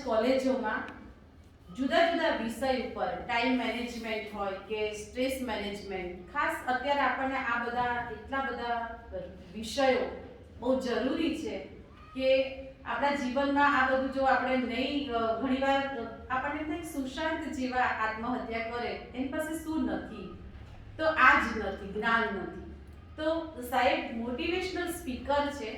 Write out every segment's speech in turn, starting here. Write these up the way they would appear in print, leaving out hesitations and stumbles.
કોલેજોમાં જુદા જુદા વિષય ઉપર ટાઈમ મેનેજમેન્ટ હોય કે સ્ટ્રેસ મેનેજમેન્ટ, ખાસ અત્યારે આપણને આ બધા એટલા બધા વિષયો બહુ જરૂરી છે કે આપણા જીવનમાં આ બધું જો આપણે નહીં ઘણીવાર આપણને કંઈક સુશાંત જેવા આત્મહત્યા કરે એની પાસે શું નથી, તો આ જ નથી, જ્ઞાન નથી. તો સાહેબ મોટિવેશનલ સ્પીકર છે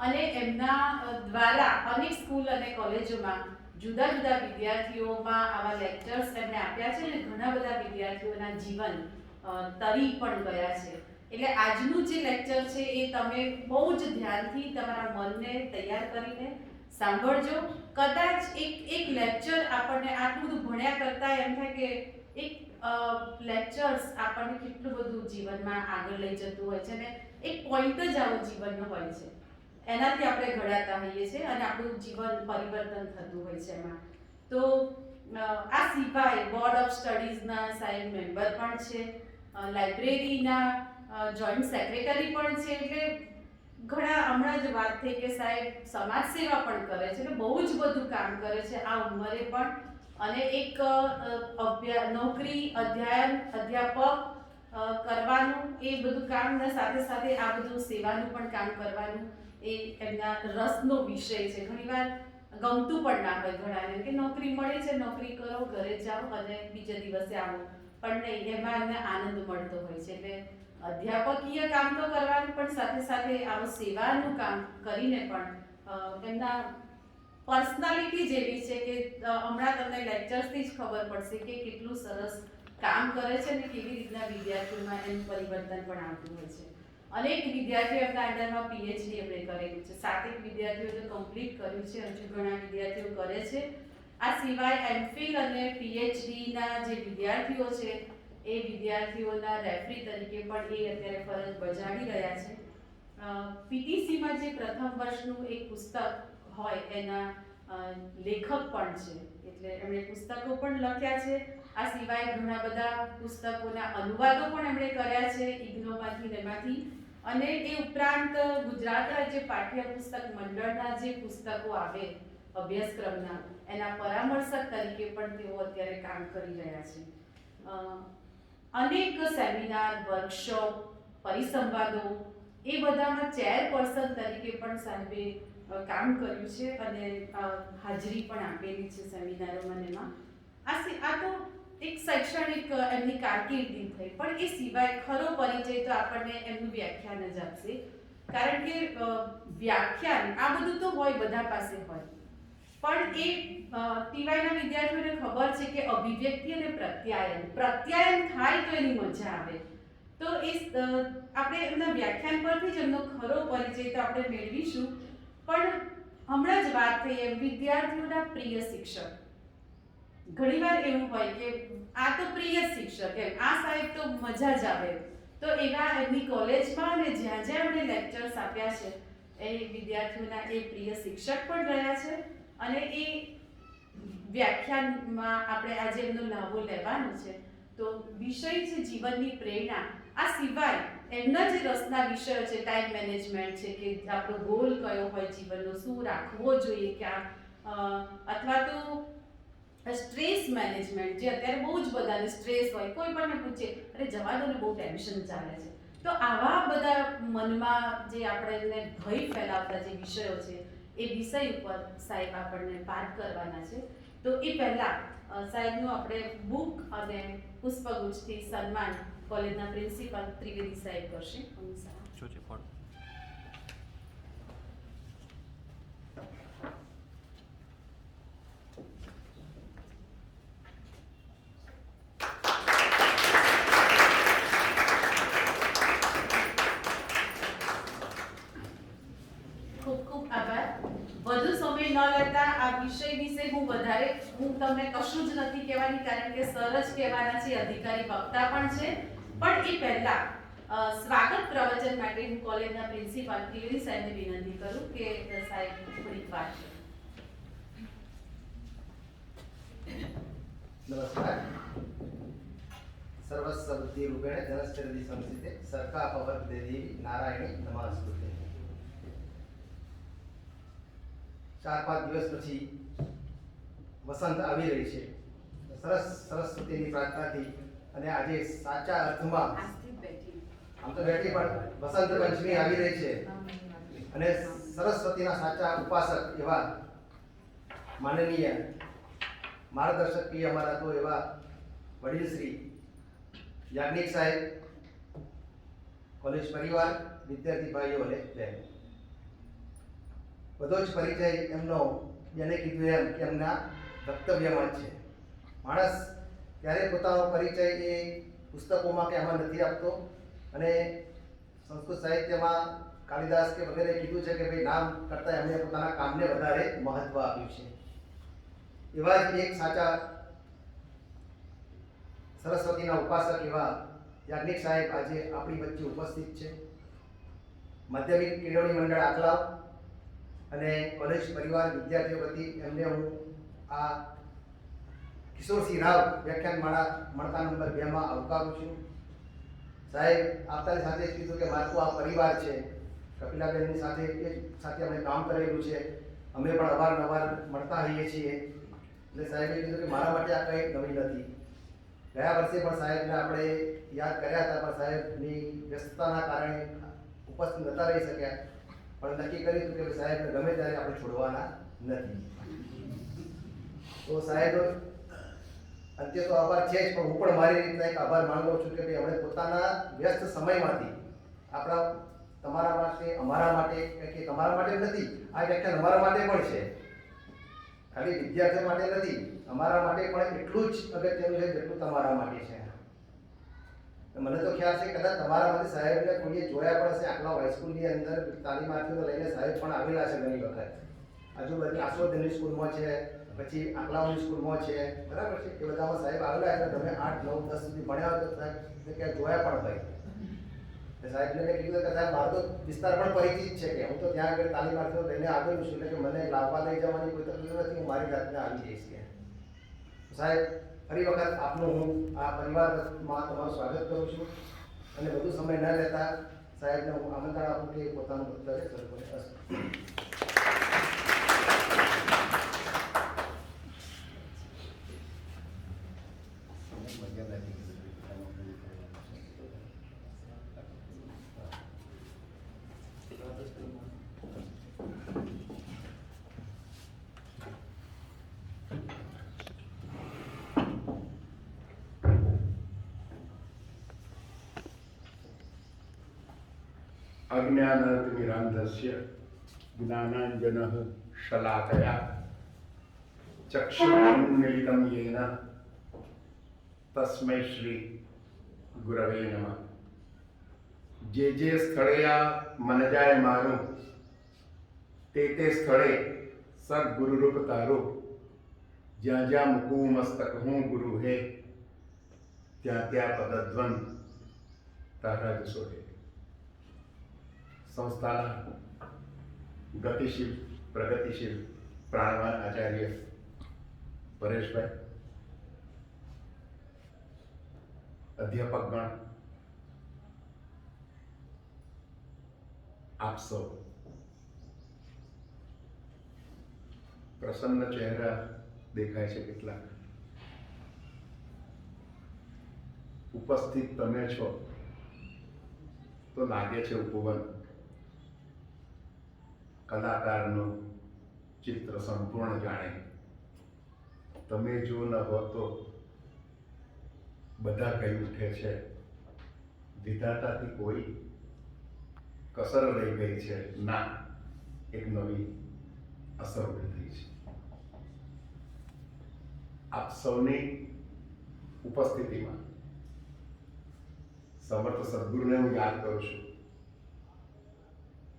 અને એમના દ્વારા અનેક સ્કૂલ અને કોલેજોમાં જુદા જુદા વિદ્યાર્થીઓમાં આવા લેક્ચર્સ એમને આપ્યા છે અને ઘણા બધા વિદ્યાર્થીઓના જીવન તરી પણ ગયા છે. એટલે આજનું જે લેક્ચર છે એ તમે બહુ જ ધ્યાનથી તમારા મનને તૈયાર કરીને સાંભળજો. કદાચ એક લેક્ચર આપણને આટલું બધું ભણ્યા કરતા એમ થાય કે એક લેક્ચર્સ આપણને કેટલું બધું જીવનમાં આગળ લઈ જતું હોય છે ને એક પોઈન્ટ જ આવો જીવનનો હોય છે, એનાથી આપણે ઘડાતા હોઈએ છીએ અને આપણું જીવન પરિવર્તન થતું હોય છે એમાં. તો આ સિવાય બોર્ડ ઓફ સ્ટડીઝના સાહેબ મેમ્બર પણ છે, લાઇબ્રેરીના જોઈન્ટ સેક્રેટરી પણ છે, એટલે ઘણા હમણાં જ વાત થઈ કે સાહેબ સમાજ સેવા પણ કરે છે, એટલે બહુ જ બધું કામ કરે છે આ ઉંમરે પણ. અને એક નોકરી અધ્યાપક કરવાનું એ બધું કામના સાથે સાથે આ બધું સેવાનું પણ કામ કરવાનું એ એમના રસનો વિષય છે. ઘણીવાર ગમતું પણ ના હોય ઘણાને કે નોકરી મળે છે, નોકરી કરો, ઘરે જાઓ અને બીજા દિવસે આવો, પણ નહીં, એમાં એમને આનંદ મળતો હોય છે. એટલે અધ્યાપકીય કામ તો કરવાનું પણ સાથે સાથે આવું સેવાનું કામ કરીને પણ એમના પર્સનાલિટી જેવી છે કે હમણાં તમને લેક્ચર્સથી જ ખબર પડશે કે કેટલું સરસ કામ કરે છે ને કેવી રીતના વિદ્યાર્થીઓમાં એનું પરિવર્તન પણ આવતું હોય છે. અનેક વિદ્યાર્થીઓ એમના અંડરમાં પીએચડી એમણે કરેલું છે, 7 વિદ્યાર્થીઓ તો કમ્પ્લીટ કર્યું છે, હજુ ઘણા વિદ્યાર્થીઓ કરે છે. આ સિવાય એમફિલ અને પીએચડીના જે વિદ્યાર્થીઓ છે એ વિદ્યાર્થીઓના રેફરી તરીકે પણ એ અત્યારે ફરજ બજાવી રહ્યા છે. પીટીસીમાં જે પ્રથમ વર્ષનું એક પુસ્તક હોય એના લેખક પણ છે, એટલે એમણે પુસ્તકો પણ લખ્યા છે. આ સિવાય ઘણા બધા પુસ્તકોના અનુવાદો પણ એમણે કર્યા છે ઇગ્નોમાંથી ને એમાંથી. અને એ ઉપરાંત ગુજરાત રાજ્ય પાઠ્યપુસ્તક મંડળના જે પુસ્તકો આવે અભ્યાસક્રમના એના પરામર્શક તરીકે પણ તેઓ અત્યારે કામ કરી રહ્યા છે. અનેક સેમિનાર, વર્કશોપ, પરિસંવાદો એ બધામાં ચેરપર્સન તરીકે પણ સાહેબે કામ કર્યું છે અને હાજરી પણ આપેલી છે સેમિનારોમાં. એમાં આ તો એક શૈક્ષણિક એમની કારકિર્દી થઈ, પણ એ સિવાય ખરો પરિચય તો આપણને એમનું વ્યાખ્યાન જ આપશે. કારણ કે વ્યાખ્યાન આ બધું તો હોય, બધા પાસે હોય, પણ એ ટીવાયના વિદ્યાર્થીઓને ખબર છે કે અભિવ્યક્તિ અને પ્રત્યાયન થાય તો એની મજા આવે. તો એ આપણે એમના વ્યાખ્યાન પરથી જ એમનો ખરો પરિચય તો આપણે મેળવીશું. પણ હમણાં જ વાત થઈ એમ વિદ્યાર્થીઓના પ્રિય શિક્ષક. ઘણીવાર એવું હોય કે આ તો પ્રિય શિક્ષક, એમ આ સાહેબ તો મજા જ આવે. તો એવા એમની કોલેજમાં અને જ્યાં જ્યાં એમણે લેક્ચર્સ આપ્યા છે એ વિદ્યાર્થીઓના એ પ્રિય શિક્ષક પણ રહ્યા છે. અને એ વ્યાખ્યાનમાં આપણે આજે એમનો લાભો લેવાનો છે. તો વિષય છે જીવનની પ્રેરણા. આ સિવાય એમના જે રસના વિષયો છે, ટાઈમ મેનેજમેન્ટ છે કે આપણો ગોલ કયો હોય જીવનનો, શું રાખવો જોઈએ ક્યાં, અથવા તો સ્ટ્રેસ મેનેજમેન્ટ, જે અત્યારે બહુ જ બધાને સ્ટ્રેસ હોય, કોઈ પણ પૂછે અરે જવા દો ને બહુ ટેન્શન ચાલે છે. તો આવા બધા મનમાં જે આપણને ભય ફેલાવતા જે વિષયો છે એ વિષય ઉપર સાહેબ આપણને વાત કરવાના છે. તો એ પહેલાં સાહેબનું આપણે બુક અને પુષ્પગુચ્છથી સન્માન કોલેજના પ્રિન્સિપાલ ત્રિવેદી સાહેબ કરશે. ખૂબ ખૂબ આભાર. વધુ સમય ન લેતા આ વિષય વિશે હું તમને કશું જ નથી કહેવાની, કારણ કે સર જ કહેવાના છે, અધિકારી વક્તા પણ છે. પણ એ પહેલા સ્વાગત પ્રવચન માટે હું કોલેજના પ્રિન્સિપાલ ત્રિવેદી સાહેબને વિનંતી કરું કે સાહેબ થોડીક વાત કરે. નમસ્કાર. સર્વસ્વ બુદ્ધિ રૂપેણ જનશ્ચરતિ સંસ્થિતે સરકા પવર્તે દેવી નારાયણી નમસ્તુતે. 4-5 દિવસ પછી વસંત આવી રહી છે. સરસ્વતીની પ્રાર્થનાથી અને આજે સાચા અર્થમાં આમ તો બેઠી પણ વસંત પંચમી આવી રહી છે અને સરસ્વતીના સાચા ઉપાસક એવા માનનીય માર્ગદર્શક કે અમારા તો એવા વડીલ શ્રી યાજ્ઞિક સાહેબ, કોલેજ પરિવાર, વિદ્યાર્થી ભાઈઓ અને બહેનો, બધો જ પરિચય એમનો જેને કીધું એમ કે એમના વક્તવ્યમાં જ છે. માણસ ક્યારેય પોતાનો પરિચય એ પુસ્તકોમાં કે આમાં નથી આપતો અને સંસ્કૃત સાહિત્યમાં કાલિદાસ કે વગેરે કીધું છે કે ભાઈ નામ કરતાં એમણે પોતાના કામને વધારે મહત્વ આપ્યું છે. એવા જ એક સાચા સરસ્વતીના ઉપાસક એવા યાજ્ઞિક સાહેબ આજે આપણી વચ્ચે ઉપસ્થિત છે. માધ્યમિક કેળવણી મંડળ આકલાવ અને કોલેજ પરિવાર વિદ્યાર્થીઓ વતી એમને હું આ કિશોરસિંહ રાવ વ્યાખ્યાન મળતા નંબર 2 માં આવકારું છું. સાહેબ આવતાની સાથે જ કીધું કે મારું આ પરિવાર છે. કપિલાબેનની સાથે અમે કામ કરેલું છે, અમે પણ અવારનવાર મળતા હોઈએ છીએ. એટલે સાહેબે કીધું કે મારા માટે આ કંઈ નવી નથી. ગયા વર્ષે પણ સાહેબને આપણે યાદ કર્યા હતા, પણ સાહેબની વ્યસ્તતાના કારણે ઉપસ્થિત નહોતા રહી શક્યા. પણ નક્કી કર્યું હતું કે સાહેબને ગમે ત્યારે આપણે છોડવાના નથી. તો સાહેબ અંતે તો આભાર છે જ, પણ હું પણ મારી રીતના એક આભાર માનું છું કે ભાઈ આપણે પોતાના વ્યસ્ત સમયમાંથી આપણા તમારા માટે, અમારા માટે, કે તમારા માટે નથી, આ વ્યાખ્યાન અમારા માટે પણ છે, ખાલી વિદ્યાર્થીઓ માટે નથી, અમારા માટે પણ એટલું જ અગત્યનું છે જેટલું તમારા માટે છે. મને તો ખ્યાલ છે કદાચ તમારામાંથી સાહેબને કોઈએ જોયા પણ હશે. આકલાવ હાઈસ્કૂલની અંદર તાલીમાર્થીઓને લઈને સાહેબ પણ આવેલા છે ઘણી વખત. આજુબાજુ આસોદની સ્કૂલમાં છે, પછી આકલાવની સ્કૂલમાં છે, બરાબર છે, એ બધામાં સાહેબ આવેલા. એટલે તમે 8, 9, 10 સુધી ભણ્યા હોય તો સાહેબ ક્યાં જોયા પણ હોય. સાહેબને મેં કીધું કે સાહેબ મારો તો વિસ્તાર પણ પરિચિત છે, કે હું તો ત્યાં આગળ તાલીમાર્થીઓ લઈને આવેલું છું, એટલે કે મને લાવવા લઈ જવાની કોઈ તકલીફ નથી, હું મારી જાતને આવી જઈશ. કે સાહેબ ફરી વખત આપનું હું આ પરિવારમાં તમારું સ્વાગત કરું છું અને વધુ સમય ન લેતા સાહેબને હું આમંત્રણ આપું કે પોતાનું વક્તવ્ય શરૂ કરે. अज्ञानतिमिरान्धस्य ज्ञानाञ्जनः शलाकया चक्षुरुन्मीलितं येन तस्मै श्री गुरवे नमः. जे स्थळे आ मन जाय मारू ते स्थळे सद्गुरुरूप तारू. ज्યાં જ્યાં મૂકું મસ્તક હું ગુરુ હે, ત્યાં ત્યાં પદધ્વન તારા જ સોહે. સંસ્થાના ગતિશીલ, પ્રગતિશીલ, પ્રાણવાન આચાર્ય પરેશભાઈ, અધ્યાપકગણ, આપ સૌ, પ્રસન્ન ચહેરા દેખાય છે કેટલાક. ઉપસ્થિત તમે છો તો લાગે છે ઉપવન. કલાકારનું ચિત્ર સંપૂર્ણ જાણે. તમે જો ન હો તો બધા કહી ઉઠે છે વિધાતાથી કોઈ કસર રહી ગઈ છે. ના, એક નવી અસર ઉભી થઈ છે. આપ સૌની ઉપસ્થિતિમાં સમર્થ સદગુરુને હું યાદ કરું છું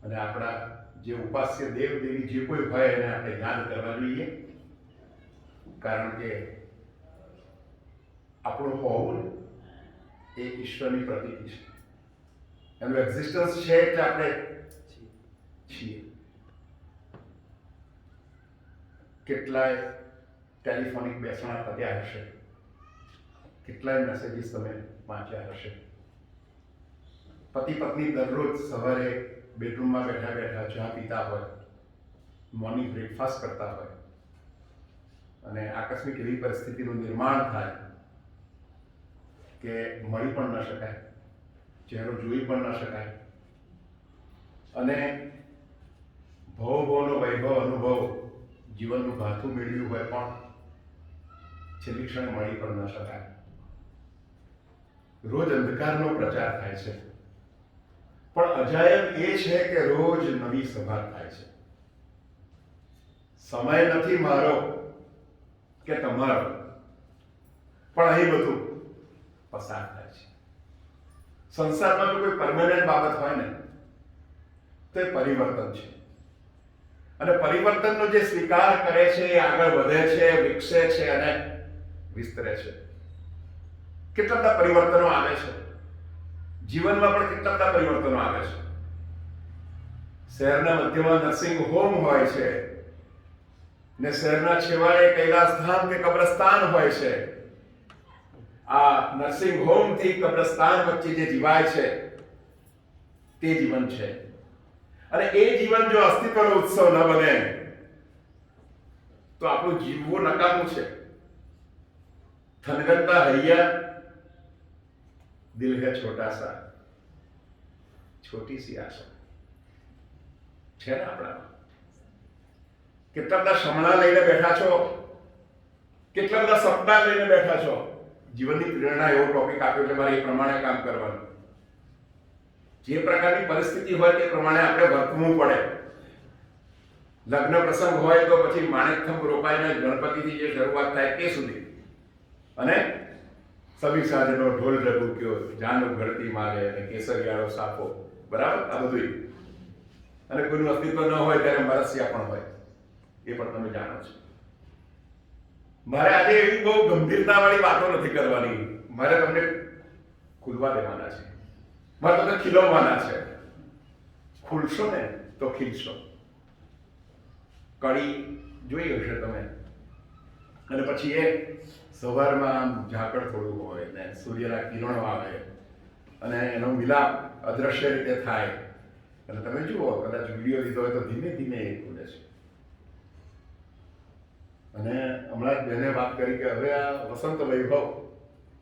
અને આપણા જે ઉપાસ્ય દેવ દેવી જે કોઈ હોય એને આપણે યાદ કરવા જોઈએ, કારણ કે આપણું હોવું એ ઈશ્વરની પ્રતીતિ છે. એનું એક્ઝિસ્ટન્સ છે એટલે આપણે છીએ. કેટલાય ટેલિફોનિક બેસણા કર્યા હશે, કેટલાય મેસેજીસ તમે વાંચ્યા હશે. પતિ પત્ની દરરોજ સવારે બેડરૂમમાં બેઠા બેઠા ચા પીતા હોય, મોર્નિંગ બ્રેકફાસ્ટ કરતા હોય, અને આકસ્મિક એવી પરિસ્થિતિનું નિર્માણ થાય કે મળી પણ ન શકાય, ચહેરો જોઈ પણ ન શકાય, અને ભવભવનો વૈભવ અનુભવ જીવનનું ભાથું મેળવ્યું હોય પણ છેલ્લી ક્ષણે મળી પણ ન શકાય. રોજ અંધકારનો પ્રચાર થાય છે, પણ અજાયબ એ છે કે રોજ નવી સભા થાય છે. સમય નથી મારો કે તમારો, પણ અહીં બધું પસાર થાય છે. સંસારમાં જો કોઈ પરમેનન્ટ બાબત હોય ને તો એ પરિવર્તન છે. અને પરિવર્તનનો જે સ્વીકાર કરે છે એ આગળ વધે છે, વિકસે છે અને વિસ્તરે છે. કેટલા બધા પરિવર્તનો આવે છે જીવનમાં, પણ કેટલા બધા પરિવર્તનો આવે છે. શહેરના મધ્યમાં નર્સિંગ હોમ હોય છે ને શહેરના છેવાડે કૈલાસધામ કે કબ્રસ્તાન હોય છે. આ નર્સિંગ હોમ થી કબ્રસ્તાન વચ્ચે જે જીવાય છે તે જીવન છે. અને એ જીવન જો અસ્તિત્વનો ઉત્સવ ન બને તો આપણું જીવવું નકામું છે. થનગનતા હૈયા, દિલ है छोटा सा, छोटी सी आशा છે ને આપણામાં. કેટલા બધા સમણા લઈને બેઠા છો, કેટલા બધા સપના લઈને બેઠા છો. જીવનની પ્રેરણા એવો ટોપિક આપ્યો છે, મારે એ પ્રમાણે કામ કરવાનું. જે પ્રકારની પરિસ્થિતિ હોય તે પ્રમાણે આપણે વર્તવું પડે. લગ્ન પ્રસંગ હોય તો પછી માણેકથંભ રોપાઈને ગણપતિથી જે શરૂઆત થાય તે સુધી, અને સભી સાજનો ઢોલ રઘુક્યો, જાનો ઘડતી મારે અને કેસરિયાળો સાફો, બરાબર, આ બધું. અને કોઈનું અસ્તિત્વ ન હોય ત્યારે મરસિયા પણ હોય, એ પણ તમે જાણો છો. મારે આજે એવી બહુ ગંભીરતા વાળી વાતો નથી કરવાની. મારે તમને ખુલવા દેવાના છે, મારે તમને ખીલવવાના છે. ખુલશો ને તો ખીલશો. કડી જોઈ હશે તમે, અને પછી એ સવારમાં આમ ઝાકળ થોડું હોય ને સૂર્યના કિરણો આવે અને એનો મિલાપ અદ્રશ્ય રીતે થાય, અને તમે જુઓ, કદાચ વિડીયો લીધો હોય તો ધીમે ધીમે એ ખુલે છે. અને હમણાં જ બેને વાત કરી કે હવે આ વસંત વૈભવ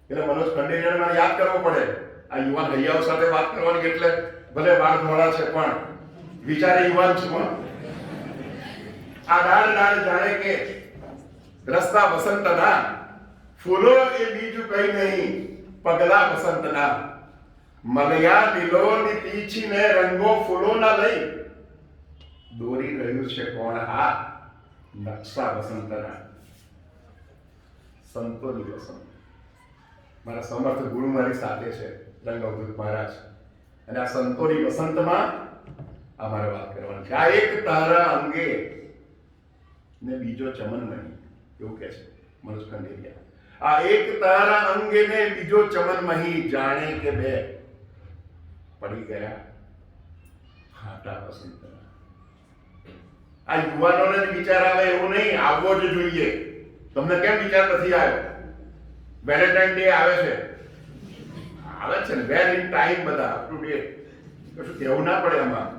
એટલે મનોજ ખંડેરિયાને મારે યાદ કરવો પડે. આ યુવાન હૈયાઓ સાથે વાત કરવાની, એટલે ભલે વાળ ધોળા છે પણ વિચારે યુવાન છે. પણ આ ડાળ જાણે કે રસ્તા વસંતના, ફૂલો એ બીજું કઈ નહીં, પગલા વસંતના. મલયા લીલોની પીછીને રંગો ફૂલોના લઈ, દોરી રહ્યું છે કોણ હાથ નકશા વસંતના. સંતોની વસંત. મારા સમર્થ ગુરુ મારી સાથે છે, રંગ અવધૂત મહારાજ. અને આ સંતોની વસંતમાં અમારે વાત કરવાની છે. આ એક તારા અંગે ને બીજો ચમન નહીં, એવું કે છે મનોજ ખંડેરિયા. આ એક તારા અંગે ને બીજો ચમન મહી, જાણે કે બે પડી ગયા હાટા વસંતના. આ યુવાનોને જ વિચાર આવે એવું નહીં, આવવો જ જોઈએ. તમને કેમ વિચાર નથી આવ્યો? વેલેન્ટાઇન ડે આવે છે ને, વેર ઇન ટાઈમ, બધા અપ ટુ ડેટ. કશું કહેવું ના પડે. આમાં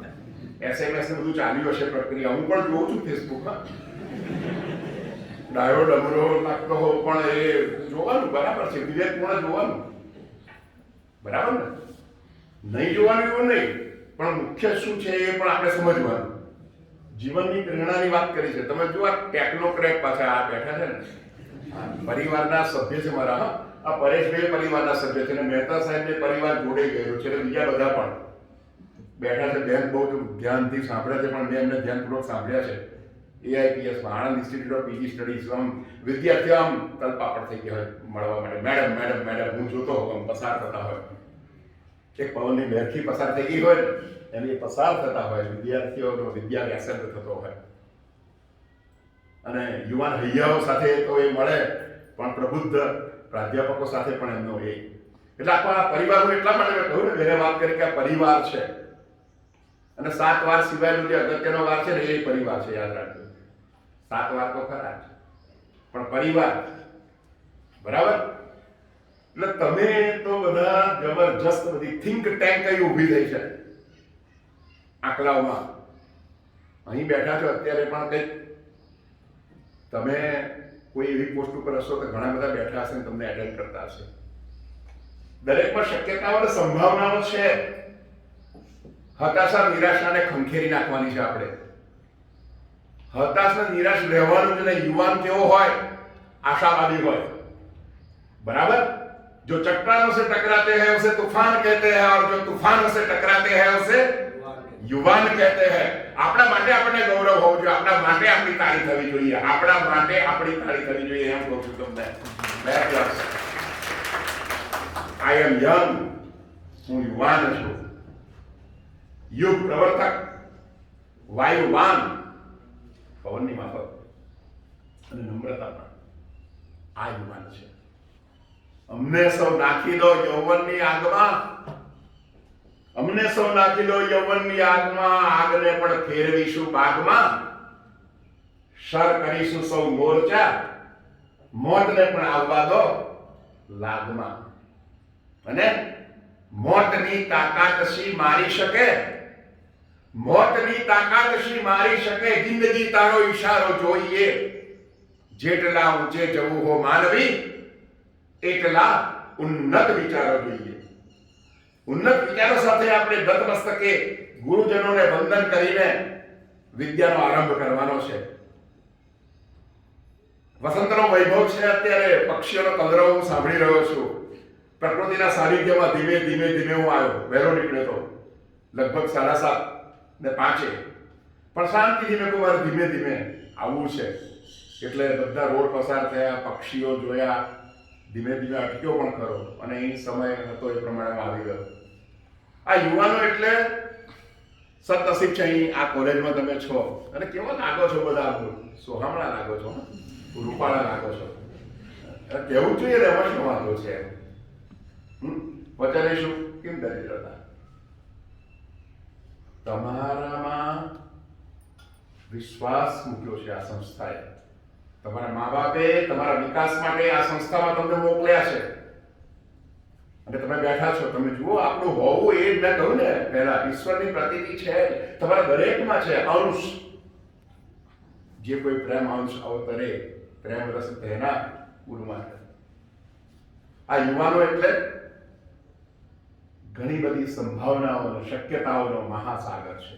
SMS ને બધું ચાલ્યું હશે પ્રક્રિયા. હું પણ જોઉં છું ફેસબુકમાં. ડાયો ડમરો લાગતો હોવ પણ એ જોવાનું, બરાબર છે, વિવેકપૂર્ણ જોવાનું, બરાબર ને? નહીં જોવાનું એવું નહીં, પણ મુખ્ય શું છે એ પણ આપણે સમજવાનું. જીવનની પ્રેરણાની વાત કરી છે. તમે જો આ ટેકનોક્રેટ પાછા આ બેઠા છે ને, પરિવારના સભ્ય છે મારા. આ પરેશભાઈ પરિવારના સભ્ય છે, અને મહેતા સાહેબ પરિવાર જોડે ગયેલું છે, એટલે બીજા બધા પણ બેઠા છે. બેન બહુ ધ્યાનથી સાંભળે છે, પણ મેં એમને ધ્યાનપૂર્વક સાંભળ્યા છે. AIPSમાં Anand institute of PG studies, આમ વિદ્યાર્થીઓ આમ તલપાપડ થઈ ગયા હોય મળવા માટે. મેડમ મેડમ મેડમ હું જોતો હોઉં પસાર થતા હોય, એક પવનની લહેરથી પસાર થઈ ગઈ હોય એને એ પસાર થતા હોય, વિદ્યાર્થીઓનો વિદ્યા વ્યાસંગ થતો હોય. અને યુવાન હૈયાઓ સાથે તો એ મળે પણ પ્રબુદ્ધ પ્રાધ્યાપકો સાથે પણ એમનો એ એટલે આપણા પરિવારનું એટલા માટે મેં કહ્યું ને બેને વાત કરી કે આ પરિવાર છે અને 7 વાર સિવાયનો જે અગત્યનો વાર છે ને એ પરિવાર છે, યાદ રાખજો. 7 વાર તો ખરા જ પણ પરિવાર બરાબર. એટલે તમે તો બધા જબરજસ્ત બધી થિંક ટેન્ક કઈ ઊભી થઈ છે આંકડાઓમાં. અહીં બેઠા છો અત્યારે પણ કંઈક તમે કોઈ એવી પોસ્ટ ઉપર હશો તો ઘણા બધા બેઠા હશે ને તમને એટેન્ડ કરતા હશે. દરેકમાં શક્યતાઓ અને સંભાવનાઓ છે. હતાશા નિરાશાને ખંખેરી નાખવાની છે આપણે. હતાશ ને નિરાશ રહેવાનું જ નહીં. યુવાન કેવો હોય? आशावादी હોય. बराबर. जो चट्टानों से टकराते हैं उसे तूफान कहते हैं और जो तूफानों से टकराते हैं उसे युवान कहते हैं. આપણા માટે આપણને ગૌરવ હોવું જોઈએ. આપણા માટે આપણી તાળી થવી જોઈએ. આપણા માટે આપણી તાળી થવી જોઈએ એમ કહું છું તમને. આઈ એમ યંગ. હું યુવાન છું. યુગ પ્રવર્તક, વાયુવાન, પવનની માફક અને નમ્રતા પણ આ યુવાન છે. અમને સૌ નાખી દો યૌવનની આગમાં. અમને સૌ નાખી દો યૌવનની આગમાં. આગને પણ ફેરવીશું બાગમાં. સર કરીશું સૌ મોરચા. મોતને પણ આવવા દો લાગમાં. અને મોતની તાકાત શી મારી શકે? મોતની તાકાત શી મારી શકે? જિંદગી તારો ઈશારો જોઈએ. જેટલા ઊંચે જવું હો માનવી એટલા ઉન્નત વિચારો જોઈએ. ઉન્નત વિચારો સાથે આપણે નતમસ્તકે ગુરુજનોને વંદન કરીને વિદ્યાનો આરંભ કરવાનો છે. વસંતનો વૈભવ છે. અત્યારે પક્ષીઓનો કલરવ હું સાંભળી રહ્યો છું. પ્રકૃતિના સાનિધ્યમાં ધીમે ધીમે ધીમે હું આવ્યો. વહેલો નીકળ્યો તો લગભગ 7:30 પણ શાંતિથી મેં કહ્યું મારે ધીમે ધીમે આવવું છે. એટલે બધા રોડ પસાર થયા, પક્ષીઓ જોયા, ધીમે ધીમે અટક્યો પણ ખરો અને એ સમય હતો એ પ્રમાણે આવી ગયો. આ યુવાનો એટલે સદનસીબ છે. અહીં આ કોલેજમાં તમે છો અને કેવા લાગો છો બધા. સોહામણા લાગો છો, રૂપાળા લાગો છો. કહેવું જોઈએ ને એમાં શું વાંધો છે? વચને શું કેમ દરિદ્રતા? તમારામાં વિશ્વાસ મૂક્યો છે આ સંસ્થાએ. તમારા મા બાપે તમારા વિકાસ માટે આ સંસ્થામાં તમને મોકલ્યા છે અને તમે બેઠા છો. તમે જુઓ આપણું હોવું એ જ મેં કહ્યું ને પહેલા, ઈશ્વરની પ્રતીતિ છે તમારા દરેકમાં છે. અંશ જે કોઈ પ્રેમ અંશ અવતરે પ્રેમ રસ તેના ગુરુમાં. આ યુવાનો એટલે ઘણી બધી સંભાવનાઓ અને શક્યતાઓનો મહાસાગર છે.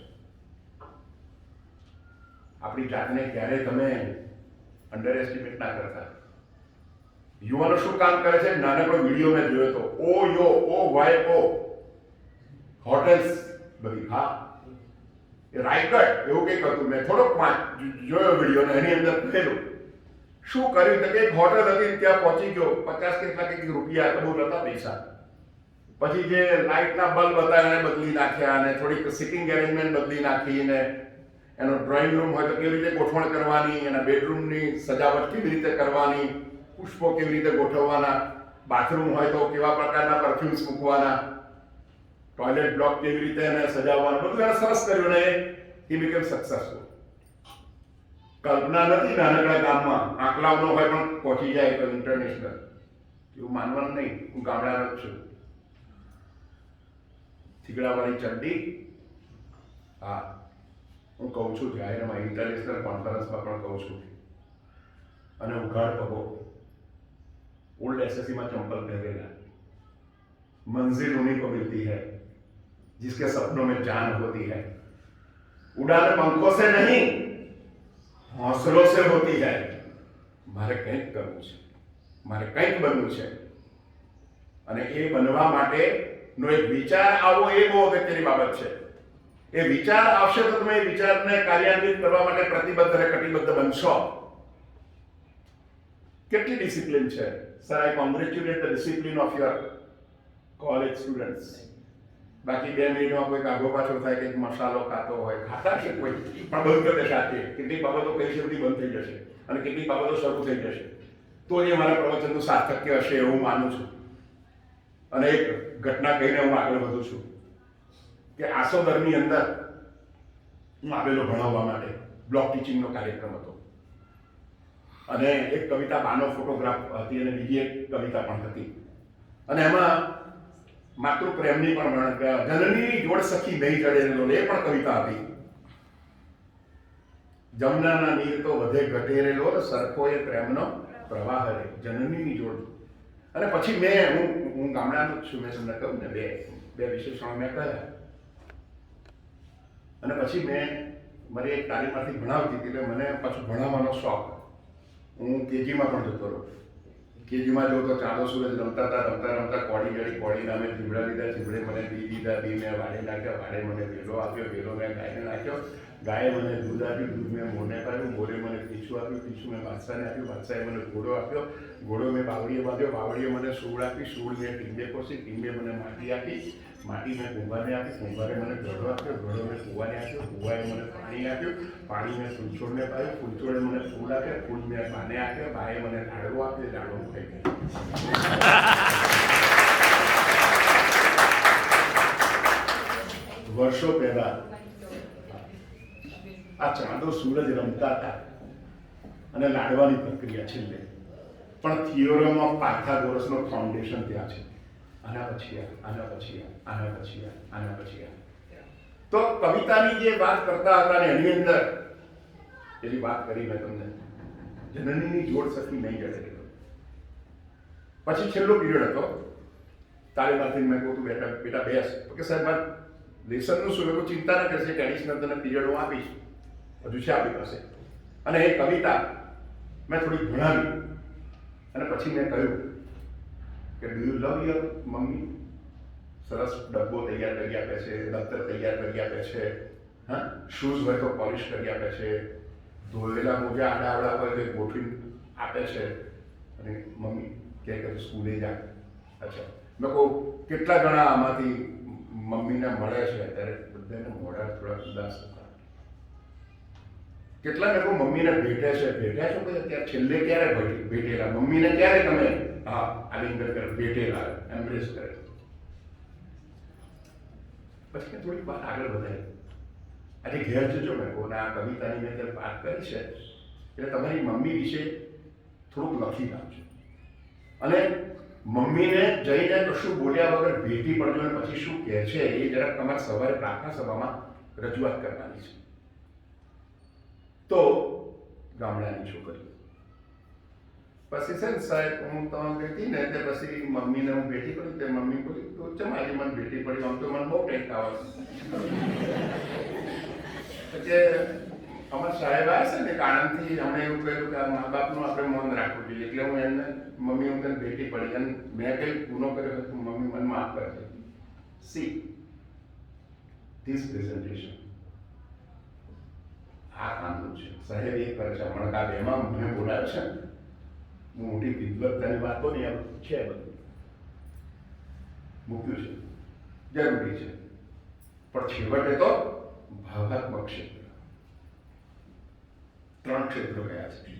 આપણી જાતને ક્યારે તમે અંડર એસ્ટિમેટ ના કરતા. યુવાનો શું કામ કરે છે? નાનકડો વિડીયો મેં જોયો તો OYO હોટેલ્સ બધી. હા, એ રાયગઢ એવું કંઈક હતું. મેં થોડોક જોયો વિડીયો ને એની અંદર કહેલું શું કર્યું તો કે એક હોટેલ હતી ત્યાં પહોંચી ગયો. 50 કેટલા કંઈક રૂપિયા બહુ નતા પૈસા. પછી જે લાઇટના બલ્બ હતા એને બદલી નાખ્યા અને થોડીક સિટિંગ એરેન્જમેન્ટ બદલી નાખી ને એનો ડ્રોઈંગ રૂમ હોય તો કેવી રીતે ગોઠવણ કરવાની, એના બેડરૂમની સજાવટ કેવી રીતે કરવાની, પુષ્પો કેવી રીતે ગોઠવવાના, બાથરૂમ હોય તો કેવા પ્રકારના પરફ્યુમ્સ મૂકવાના, ટોયલેટ બ્લોક કેવી રીતે એને સજાવવાનું, બધું એને સરસ કર્યું ને એ બીકેમ સક્સેસફુલ. કલ્પના નથી નાનકડા ગામમાં આંકલાવનો હોય પણ પહોંચી જાય તો ઇન્ટરનેશનલ. એવું માનવાનું નહીં. હું ગામડાનો જ છું. થીગડાવાળી ચડ્ડી. હા, હું કહું છું જાહેરમાં, ઇન્ટરનેશનલ કોન્ફરન્સમાં પણ કહું છું. અને ઉઘાડ પગો, ओल्ड एसएससी में चंपल पहनेगा. मंजिल उन्हीं को मिलती है जिसके सपनों में जान होती है. उड़ान पंखों से नहीं हौसलों से होती है. મારે કંઈક કરવું છે, મારે કંઈક બનવું છે અને એ બનવા માટેનો એક વિચાર આવવો એ બહુ અગત્યની બાબત છે. એ વિચાર આવશે તો તમે એ વિચારને કાર્યાન્વિત કરવા માટે પ્રતિબદ્ધ અને કટિબદ્ધ બનશો. કેટલી ડિસિપ્લિન છે? Sir, I congratulate the discipline of your college students. બાકી 2 મિનિટમાં કોઈ કાગો પાછો થાય, કંઈક મસાલો ખાતો હોય, ખાતા છે કોઈ પણ બંધ કરી દેશે. કેટલીક બાબતો કઈ છે બધી બંધ થઈ જશે અને કેટલીક બાબતો શરૂ થઈ જશે. તો એ મારા પ્રવચનનું સાર્થક્ય હશે એવું માનું છું. અને એક ઘટના કહીને હું આગળ વધું છું કે આસોદરની અંદર હું આવેલો ભણાવવા માટે. બ્લોક ટીચિંગનો કાર્યક્રમ હતો અને એક કવિતા બાનો ફોટોગ્રાફ હતી અને બીજી એક કવિતા પણ હતી અને એમાં માતૃપ્રેમની પણ વર્ણન, જનની જોડ સખી નહીં જડેલો એ પણ કવિતા હતી. જમનાના નીર તો વધે ઘટેરેલો, સરખો એ પ્રેમનો પ્રવાહ રે, જનનીની જોડ. અને પછી હું ગામડાનો જ છું, મેં તમને કહ્યું ને બે વિશેષણો મેં કહ્યા. અને પછી મારી એક તાલીમમાંથી ભણાવતી હતી એટલે મને પાછું ભણાવવાનો શોખ. હું કેજીમાં પણ જતો રહ્યો. કેજીમાં જો તો ચાલો સૂરજ રમતા કોળીના મેં જીવડા લીધા, જીવડે મને બી દીધા, બી મેં વાડે નાખ્યા, વાડે મને વેલો આપ્યો, વેલો મેં ગાયને નાખ્યો, ગાયે મને દૂધ આપ્યું, દૂધ મેં મોરને પાડ્યું, મોરે મને પીછું આપ્યું, પીછું મેં બાદશાહને આપ્યું, બાદશાહે મને ઘોડો આપ્યો, ઘોડો મેં બાવળીએ બાંધ્યો, બાવળીએ મને સૂળ આપી, સૂળ મેં ટીંબે કોસી, ટીંબે મને માટી આપી, માટી મેં કુંભારને આપી, કુંભારે મને ગળો આપ્યો, ગળો મેં કુવાને આપ્યો, કુવાએ મને પાણી આપ્યું, પાણી મેં ફૂલછોડને પાયું, ફૂલછોડે મને ફૂલ આપ્યા, ફૂલ મેં બાને આપ્યા, બાએ મને લાડવો આપ્યો, લાડવો ખાઈ ગયો. વર્ષો પહેલા આ ચાંદો સૂરજ રમતા હતા અને લાડવાની પ્રક્રિયા છેલ્લે. પણ થિયોરમ ઓફ પાયથાગોરસનો ફાઉન્ડેશન ત્યાં છે. આના પછી તો કવિતાની જે વાત કરતા હતા ને એની અંદર એની વાત કરી મેં તમને, જનનીની જોડ સખી નહીં જડે. પછી છેલ્લો પીરિયડ હતો, તાલીમાથી મેં કહું તું બેટા બેસ. કે સાહેબ લેસનનું શું, કોઈ ચિંતા ન કરશે કે એડિશનલ તને પીરિયડ હું આપીશ, હજુ છે આપણી પાસે. અને એ કવિતા મેં થોડી ભણાવી અને પછી મેં કહ્યું કે do you love your mummy? સરસ ડબ્બો તૈયાર કરી આપે છે, દફતર તૈયાર કરી આપે છે, હા, શૂઝ હોય તો પોલિશ કરી આપે છે, ધોયેલા મોજા આડાવડા હોય તો ગોઠવી આપે છે. અને મમ્મી કે તું સ્કૂલે જા. અચ્છા, મેં કહું કેટલા જણા આમાંથી મમ્મીને મળે છે? ત્યારે બધાને મોઢા થોડા ઉદાસ હતા. કેટલા લોકો મમ્મીને ભેટ્યા છો કે અત્યારે છેલ્લે ક્યારે ભેટેલા? મમ્મીને ક્યારે તમે આલિંગન કરે, ભેટેલા, એમ્બ્રેસ કરે? પછી થોડીક વાત આગળ વધારી. આજે ઘેર જજો મેં કહું, આ કવિતાની મેં ત્યારે વાત કરી છે એટલે તમારી મમ્મી વિશે થોડુંક લખી નાખજો અને મમ્મીને જઈને કશું બોલ્યા વગર ભેટી પડજો અને પછી શું કહે છે એ જરાક તમારે સવારે પ્રાર્થના સભામાં રજૂઆત કરવાની છે. તો ગામડાની છોકરી પછી છે ને સાહેબ, હું તમને કહેતી ને તે પછી મમ્મીને હું ભેટી પડી, તે મમ્મી બોલી તો ચમ આજે મને ભેટી પડી, આમ તો મને બહુ ટેન્ક આવે છે. અમારા સાહેબ આવે છે ને આણંદથી, હમણાં એવું કહ્યું કે આ મા બાપનું આપણે મન રાખવું જોઈએ. એટલે હું એમને મમ્મી હું તને ભેટી પડી અને મેં કંઈ ગુનો કર્યો હતો, મમ્મી મને માફ કરશે. સી ધીસ પ્રેઝન્ટેશન આ કામનું છે. સાહેબ એ કરે છે. હમણાં કાલે એમાં મને બોલાવ્યો છે ને, હું મોટી વિદ્વત્તાની વાતો ને એમ છે બધું મૂક્યું છે, જરૂરી છે. પણ છેવટે તો ભાવાત્મક ક્ષેત્ર, 3 ક્ષેત્રો ગયા છે: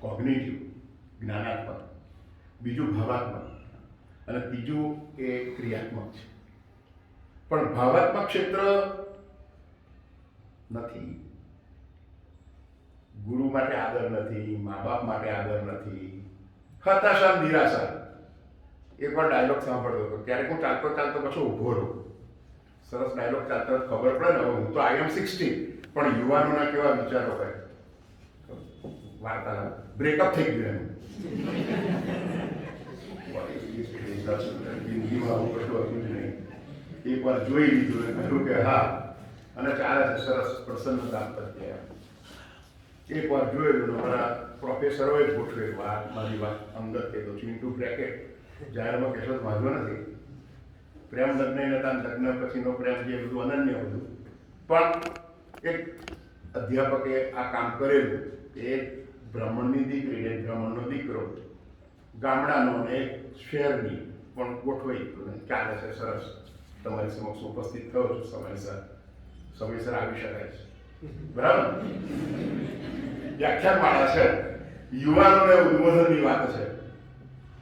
કોગ્નિટિવ, જ્ઞાનાત્મક, બીજું ભાવાત્મક અને ત્રીજું એ ક્રિયાત્મક છે. પણ ભાવાત્મક ક્ષેત્ર નથી. ગુરુ માટે આદર નથી, મા બાપ માટે આદર નથી, હતાશા, નિરાશા. એકવાર ડાયલોગ સાંભળ્યો હતો, ત્યારે હું ચાલતો પછી ઊભો રહું. સરસ ડાયલોગ ચાલતો ખબર પડે ને. હું તો આઈ એમ 60, પણ યુવાનોના કેવા વિચારો હોય. વાર્તાલાપ બ્રેકઅપ થઈ ગયું જિંદગીમાં આવું કશું હતું જ નહીં. એકવાર જોઈ લીધું ને કહ્યું કે હા, અને ચાલે છે સરસ પ્રસન્ન દાંપત્ય. એકવાર જોયેલું મારા પ્રોફેસરોએ જ ગોઠવેલું. આ મારી વાત અંગત કહેતો છું, ઇન્ટુ બ્રેકેટ. જાહેરમાં કહેશો તો વાંધો નથી. પ્રેમ લગ્ન હતા, લગ્ન પછીનો પ્રેમ જે બધું અનન્ય હતું. પણ એક અધ્યાપકે આ કામ કરેલું. એ બ્રાહ્મણની દીકરી, એક બ્રાહ્મણનો દીકરો, ગામડાનો અને એક શહેરની પણ ગોઠવાઈ ચાલે છે. સરસ તમારી સમક્ષ ઉપસ્થિત થયો છું. સમયસર આવી શકાય છે, બરાબર? વ્યાખ્યાન માળા છે યુવાનોને ઉદ્બોધનની વાત છે.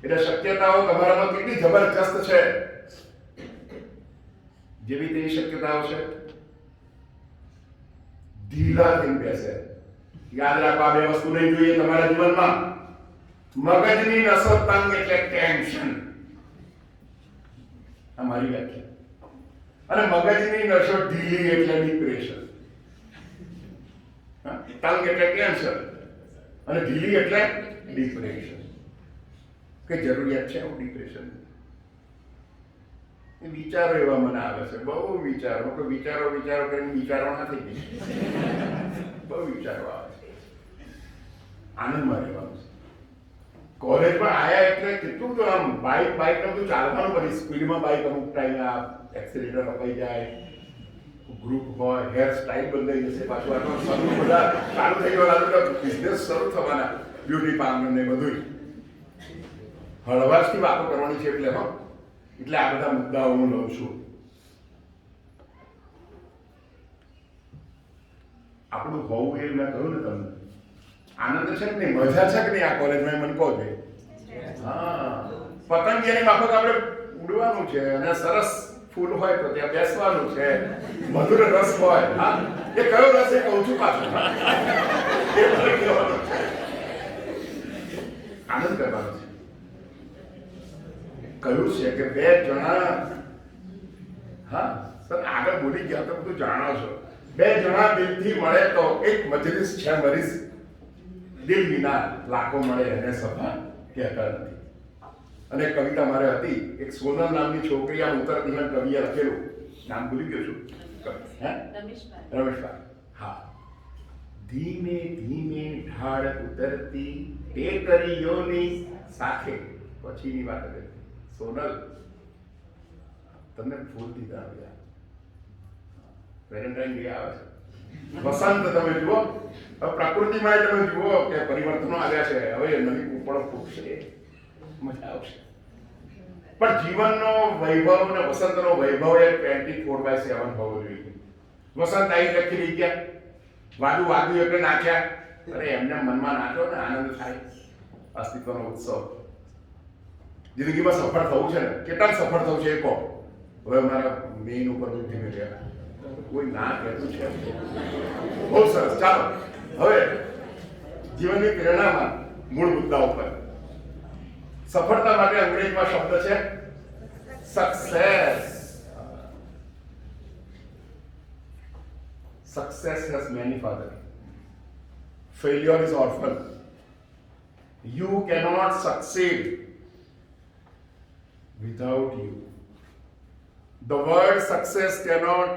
એટલે શક્યતાઓ તમારામાં કેટલી જબરજસ્ત છે. જેવી તેવી શક્યતાઓ છે. ઢીલા થઈને બેસે. યાદ રાખો, આ બે વસ્તુ નહીં જોઈએ તમારા જીવનમાં. મગજની નસો તંગ એટલે ટેન્શન. આ મારી વ્યાખ્યા. અને મગજની નસો ઢીલી એટલે ડિપ્રેશન. તંગ એટલે કેન્સર અને ઢીલી એટલે ડિપ્રેશન. કે જરૂરિયાત છે આવું ડિપ્રેશન? વિચારો એવા મને આવે છે, બહુ વિચારો, કે વિચારો કરીને વિચારો ના થઈ ગઈ. બહુ વિચારો આવે છે. આનંદમાં રહેવાનું છે. કોલેજમાં આયા એટલે કેટલું તો આમ બાઇક તો ચાલવાનું, બધી સ્પીડમાં બાઇક અમુક ટાઈમે આ એક્સિલેટર અપાઈ જાય, ગ્રુપ હોય, હેર સ્ટાઇલ બદલાઈ જશે, પાછું આટલું શરૂ બધા ચાલુ થઈ ગયો, બિઝનેસ શરૂ થવાના, બ્યુટી પાર્લર ને બધું હળવાશથી વાતો કરવાની છે. એટલે આ બધા મુદ્દાઓ હું લઉં છું. આપણું હોવું એ મેં કહ્યું ને તમને, આનંદ છે કે નહીં, મજા છે કે નહીં આ કોલેજમાં, મને કહો છો. હા, પતંગિયાની માફક આપણે ઉડવાનું છે અને સરસ ફૂલ હોય તો ત્યાં બેસવાનું છે, મધુર રસ હોય. હા, એ કયો રસ એ કહું છું પાછું. આનંદ કરવાનો છે. કહ્યું છે કે બે જણા, હા સર આગળ બોલી ગયા તો બધું જાણો છો, બે જણા દિલથી મળે તો એક મજલિસ છે મરીઝ, દિલ વિના લાખો મળે એને સભા કહેતા નથી. અને કવિતા મારે હતી, એક સોનલ નામની છોકરી, આ ઉત્તર દિહન કવિએ લખેલું, નામ ભૂલી ગયો છું, રમેશભાઈ. હા, ધીમે ધીમે ઢાળ ઉતરતી ટેકરીઓની સાથે, પછીની વાત હતી. સોનલ, તમને ફૂલ દીધા આવ્યા, વેલેન્ટાઇન ડે આવે છે, વસંત તમે જુઓ, હવે પ્રકૃતિમાં તમે જુઓ કે પરિવર્તનો આવ્યા છે, હવે નવી કૂપળો ફૂટશે, મજા આવશે. પણ જીવનનો વૈભવ અને વસંતનો વૈભવ એ 24/7 હોવો જોઈએ. વસંત આવી લખી લઈ ગયા, વાગ્યું એટલે નાચ્યા. અરે એમને મનમાં નાચો ને, આનંદ થાય, અસ્તિત્વનો ઉત્સવ. જિંદગીમાં સફળ થવું છે ને, કેટલા સફળ થવું છે એ કહો. હવે મારા મેઇન ઉપર ધીમે રહ્યા, કોઈ ના કહેતું છે. બહુ સરસ. ચાલો હવે જીવનની પ્રેરણામાં મૂળ મુદ્દા ઉપર. સફળતા માટે અંગ્રેજીમાં શબ્દ છે success. Success has many fathers. Failure is orphan. You cannot succeed without you. The word success cannot,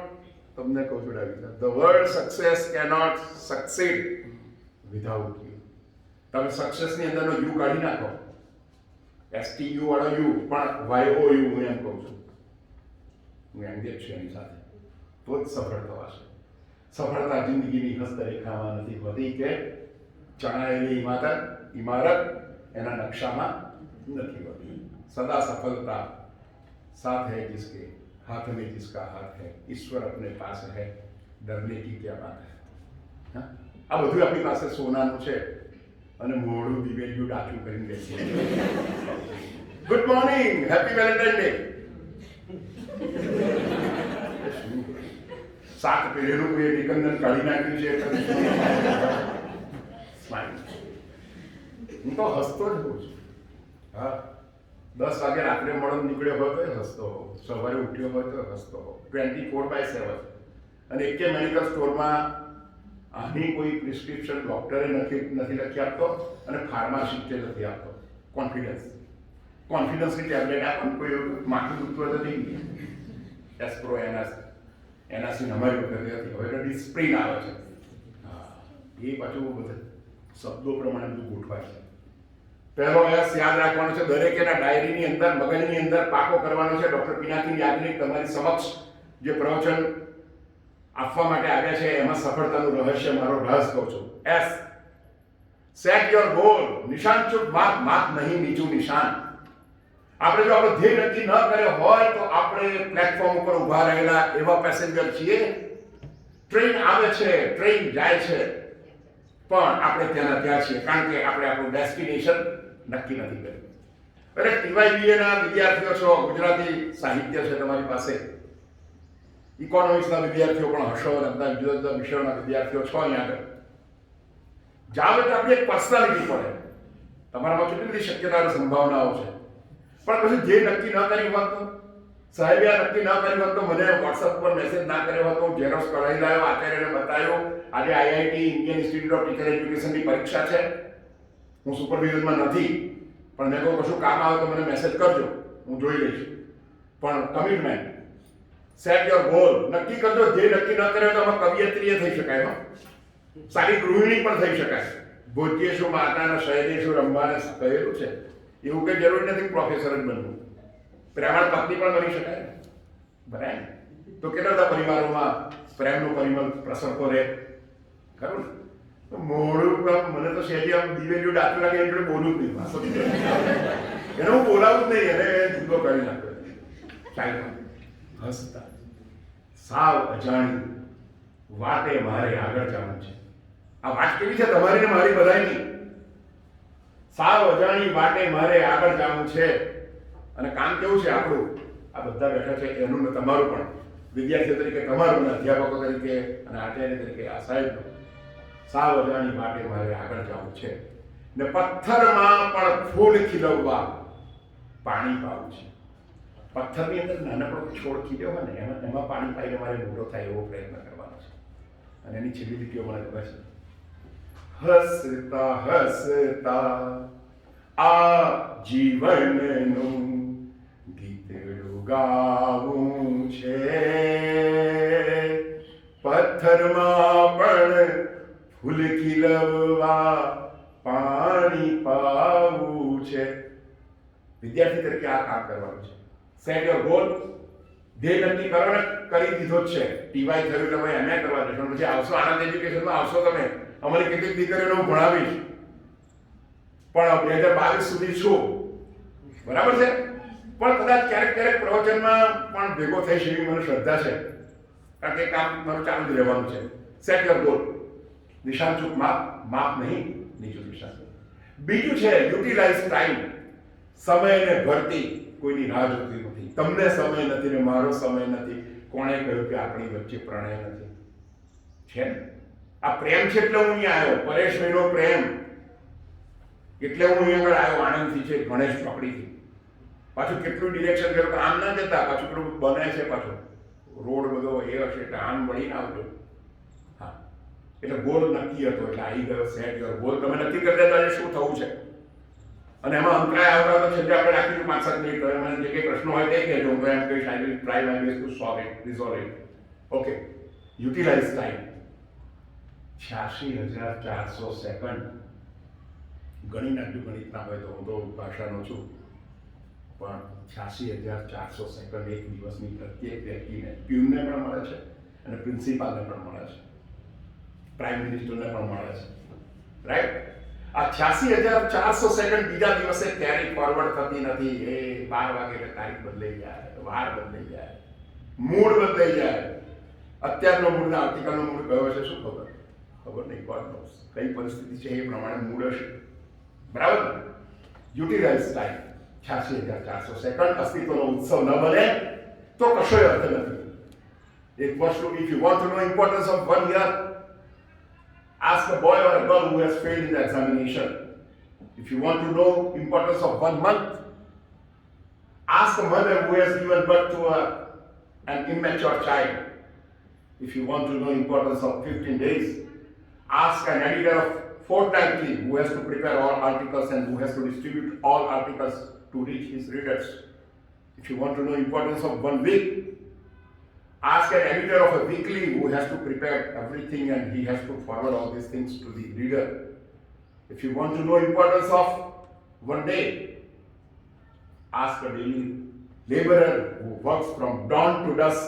तुमने કહું છું ડાવી, the word success cannot succeed without you. તમે સક્સેસ ની અંદરનો યુ કાઢી નાખો, STU વાળો યુ, પણ YOU હું એમ કહું છું, હું એંગેજ છું એની સાથે, તો જ સફળ થવાશે. સફળતા જિંદગીની હસ્તરેખામાં નથી હોતી કે ચણાયેલી ઇમારત એના નકશામાં નથી હોતી. सदा सफलता साथ है जिसके हाथ में जिसका हाथ है, ईश्वर अपने पास है, डरने की क्या बात है. આ બધું આપણી પાસે સોનાનું છે અને મોઢું દિવેલિયું ડાચું કરીને બેસીએ. Good morning, happy Valentine day. સાત પેઢીનું કોઈ નિકંદન કાઢી નાખ્યું છે. સ્માઈલ. હું તો હસતો જ હોઉં છું. હા, 10 વાગે રાત્રે મોડો નીકળ્યો હોય તો હસતો હોઉં, સવારે ઉઠ્યો હોય તો હસતો હોઉં. 24/7. અને એક મેડિકલ સ્ટોરમાં આની કોઈ પ્રિસ્ક્રિપ્શન ડોક્ટરે નથી લખી આપતો અને ફાર્માસિસ્ટે નથી આપતો. કોન્ફિડન્સની ટેબ્લેટ આપો, કોઈ માથું દુખતું નથી, એસ્પ્રો એનાસિન અમારી વખતે હતી, હવે તો ડિસ્પ્રિન આવે છે. હા, એ પાછું બધા શબ્દો પ્રમાણે બધું ગોઠવાય છે. પહેલો યસ યાદ રાખવાનો છે, દરેક એના ડાયરીની અંદર, મગજની અંદર પાકો કરવાનો છે. ડોક્ટર પિનાકી યાજ્ઞિક તમારી સમક્ષ જે પ્રવચન આપવા માટે આવ્યા છે એમાં સફળતાનું રહસ્ય મારો રહસ કહું છું. S, set your goal. નિશાન ચૂક માપ નહીં, નીચું નિશાન. આપણે જો આપણો ધ્યેય નક્કી ન કર્યો હોય તો આપણે પ્લેટફોર્મ ઉપર ઊભા રહેલા એવા પેસેન્જર છીએ. ટ્રેન આવે છે, ટ્રેન જાય છે, પણ આપણે ત્યાંના ત્યાં છીએ, કારણ કે આપણે આપણું ડેસ્ટિનેશન નક્કી નથી કર્યું. અરે TYBA ના વિદ્યાર્થીઓ છો, ગુજરાતી સાહિત્ય છે તમારી પાસે, ઇકોનોમિક્સના વિદ્યાર્થીઓ પણ હશો, અને બધા જુદા જુદા વિષયોના વિદ્યાર્થીઓ છો અહીંયા આગળ. જાઓ એટલે આપણી એક પર્સનાલિટી પડે, તમારામાં કેટલી બધી શક્યતાઓ સંભાવનાઓ છે. પણ પછી જે નક્કી ન કર્યું હોત તો, સાહેબે આ નક્કી ન કર્યું હોત તો, મને વોટ્સઅપ પર મેસેજ ના કર્યો હતો, ઝેરોક્સ કઢાઈ લાવ્યો, આચાર્યને બતાવ્યો, આજે IIT Indian institute of teacher એજ્યુકેશનની પરીક્ષા છે, હું સુપરવિઝનમાં નથી, પણ મેં કહું કશું કામ આવે તો મને મેસેજ કરજો, હું જોઈ લઈશ. પણ કમિટમેન્ટ, સેટ યોર ગોલ, નક્કી કરજો. જે નક્કી ન કર્યો તો આમાં કવિયત્રીય થઈ શકાય, સારી ગૃહિણી પણ થઈ શકાય. ભોજ્યેશુ માતાના શયનેશુ રંભાને કહેલું છે, એવું કંઈ જરૂરી નથી પ્રોફેસર જ બનવું, પ્રેમાળ પત્ની પણ બની શકાય, બરાબર? તો કેટલા બધા પરિવારોમાં પ્રેમનો પરિમળ પ્રસરતો રહે, ખરું ને? મોડું મને તો સહેજે આમ દિવેલીઓ ડાકું લાગે, એની જોડે બોલું જ નહીં, એને હું બોલાવું જ નહીં, એને જુદો કરી નાખ્યો. ચાલો હસતા સાવ અજાણી વાતે મારે આગળ જવાનું છે. આ વાત કેવી છે તમારી ને મારી બધાની? સાવ અજાણી વાટે મારે આગળ જવાનું છે. અને કામ કેવું છે આપણું? આ બધા બેઠા છે એનું ને તમારું પણ, વિદ્યાર્થીઓ તરીકે તમારું, ને અધ્યાપકો તરીકે અને આચાર્ય તરીકે આ સાહેબનું. સાવ અજાણી વાટે મારે આગળ જવાનું છે, ને પથ્થરમાં પણ ફૂલ ખીલવવા પાણી પાવું છે. પથ્થરની અંદર નાનકડો છોડ ખીલ્યો હોય ને, એમાં પાણી પાઈને મારે મોટો થાય એવો પ્રયત્ન કરવાનો છે. અને એની છેલ્લી લીટીઓ મને ખબર છે, હસતા હસતા આ જીવનનું ગીતડું ગાવું છે, પથ્થરમાં પણ ફૂલ ખીલવવા પાણી પાવું છે. વિદ્યાર્થી તરીકે આ કામ કરવાનું છે. સેટ યોર ગોલ, ધ્યેય નક્કી કરો ને, કરી દીધો જ છે. TY થયું તમે MA કરવા જશો, પછી આવશો આનંદ એજ્યુકેશનમાં, આવશો તમે, અમારી કેટલીક દીકરીઓને હું ભણાવીશ, પણ 2022 સુધી છું, બરાબર છે? પણ કદાચ ક્યારેક ક્યારેક પ્રવચનમાં પણ ભેગો થઈશ એવી મને શ્રદ્ધા છે, કારણ કે કામ મારું ચાલુ જ રહેવાનું છે. સેટ યોર ગોલ, નિશાન ચૂક માપ નહીં, નીચું નિશાન. બીજું છે યુટિલાઇઝ ટાઈમ, સમયને ભરતી. કોઈની રાહ જોતી નથી, તમને સમય નથી ને મારો સમય નથી. કોણે કહ્યું કે આપણી વચ્ચે પ્રણય નથી? છે ને? આ પ્રેમ છે એટલે હું અહીંયા આવ્યો, પરેશભાઈનો પ્રેમ એટલે હું અહીંયા આગળ આવ્યો, આણંદથી છે, ગણેશ ચોકડીથી. પાછું કેટલું ડિરેક્શન કર્યું કે આમ ના જતા, પાછું કેટલું બને છે, પાછો રોડ બધો એ હશે એટલે આમ વળીને આવજો. હા, એટલે ગોલ નક્કી હતો, એટલે આવી ગયો. સેટ યોર ગોલ, તમે નક્કી કરી દેતા આજે શું થવું છે. અને એમાં અંતરાય આવતા તો છેલ્લે આપણે રાખીશું 5-7 મિનિટ. તો મને જે કંઈ પ્રશ્નો હોય તે કહેજો, હું એમ કહીશ I will try my best to solve it, resolve it. Okay, utilise time 86,400 second. ગણી નાખજો, ગણિત ના હોય તો, હું તો ભાષાનો છું, પણ 86,400 સેકન્ડ એક દિવસની પ્રત્યેક વ્યક્તિને, પ્યુનને પણ મળે છે અને પ્રિન્સિપાલને પણ મળે છે, પ્રાઇમ મિનિસ્ટરને પણ મળે છે, રાઈટ? આ 86,400 સેકન્ડ બીજા દિવસે ક્યારેય ફોરવર્ડ થતી નથી. એ 12 વાગે એટલે તારીખ બદલાઈ જાય, વાર બદલાઈ જાય, મૂડ બદલાઈ જાય. અત્યારનો મૂડ ને આવતીકાલનો મૂડ કયો છે શું ખબર? ખબર નહીં. ગોડ નોઝ કઈ પરિસ્થિતિ છે એ પ્રમાણે મૂડ હશે, બરાબર? Utilise time 86,400 second. અસ્તિત્વનો ઉત્સવ ન બને તો કશો અર્થ નથી. એક વસ્તુ, if you want to know importance of 1 year, ask a boy or a girl who has failed in the examination. If you want to know importance of 1 month, ask a mother who has given birth to an immature child. If you want to know importance of 15 days, ask an editor of fortnightly who has to prepare all articles and who has to distribute all articles to reach his readers. If you want to know importance of 1 week, ask an editor of a weekly who has to prepare everything and he has to forward all these things to the reader. If you want to know importance of 1 day, ask a daily laborer who works from dawn to dusk,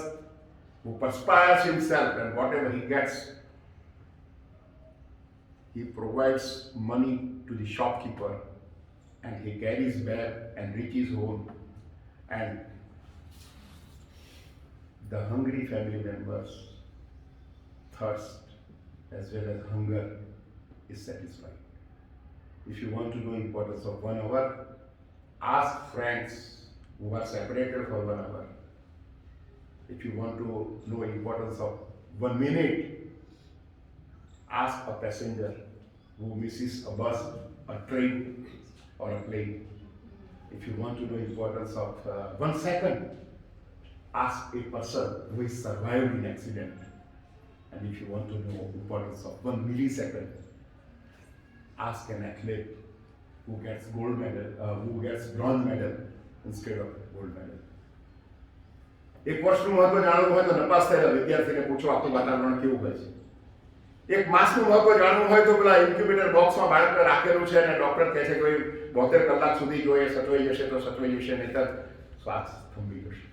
who perspires himself, and whatever he gets, he provides money to the shopkeeper and he carries back and reaches home, and the hungry family members thirst as well as hunger is satisfied. If you want to know importance of 1 hour, ask friends who are separated for 1 hour. If you want to know importance of 1 minute, ask a passenger who misses a bus, a train, or a plane. If you want to know importance of 1 second, ask a person who is survived in accident. And if you want to know importance of 1 millisecond, ask an athlete who gets gold medal, who gets bronze medal instead of gold medal. એક વર્ષનું મહત્વ જાણવું હોય તો નપાસ થયેલા વિદ્યાર્થીને પૂછો આખું વાતાવરણ કેવું હોય છે. એક માસનું મહત્વ જાણવું હોય તો પેલા ઇન્ક્યુબેટર બોક્સમાં બાળકને રાખેલું છે અને ડોક્ટર કહે છે કે 72 કલાક સુધી જો એ સચવાઈ જશે તો સચવાઈ જશે, નહીંતર શ્વાસ થંભી જશે.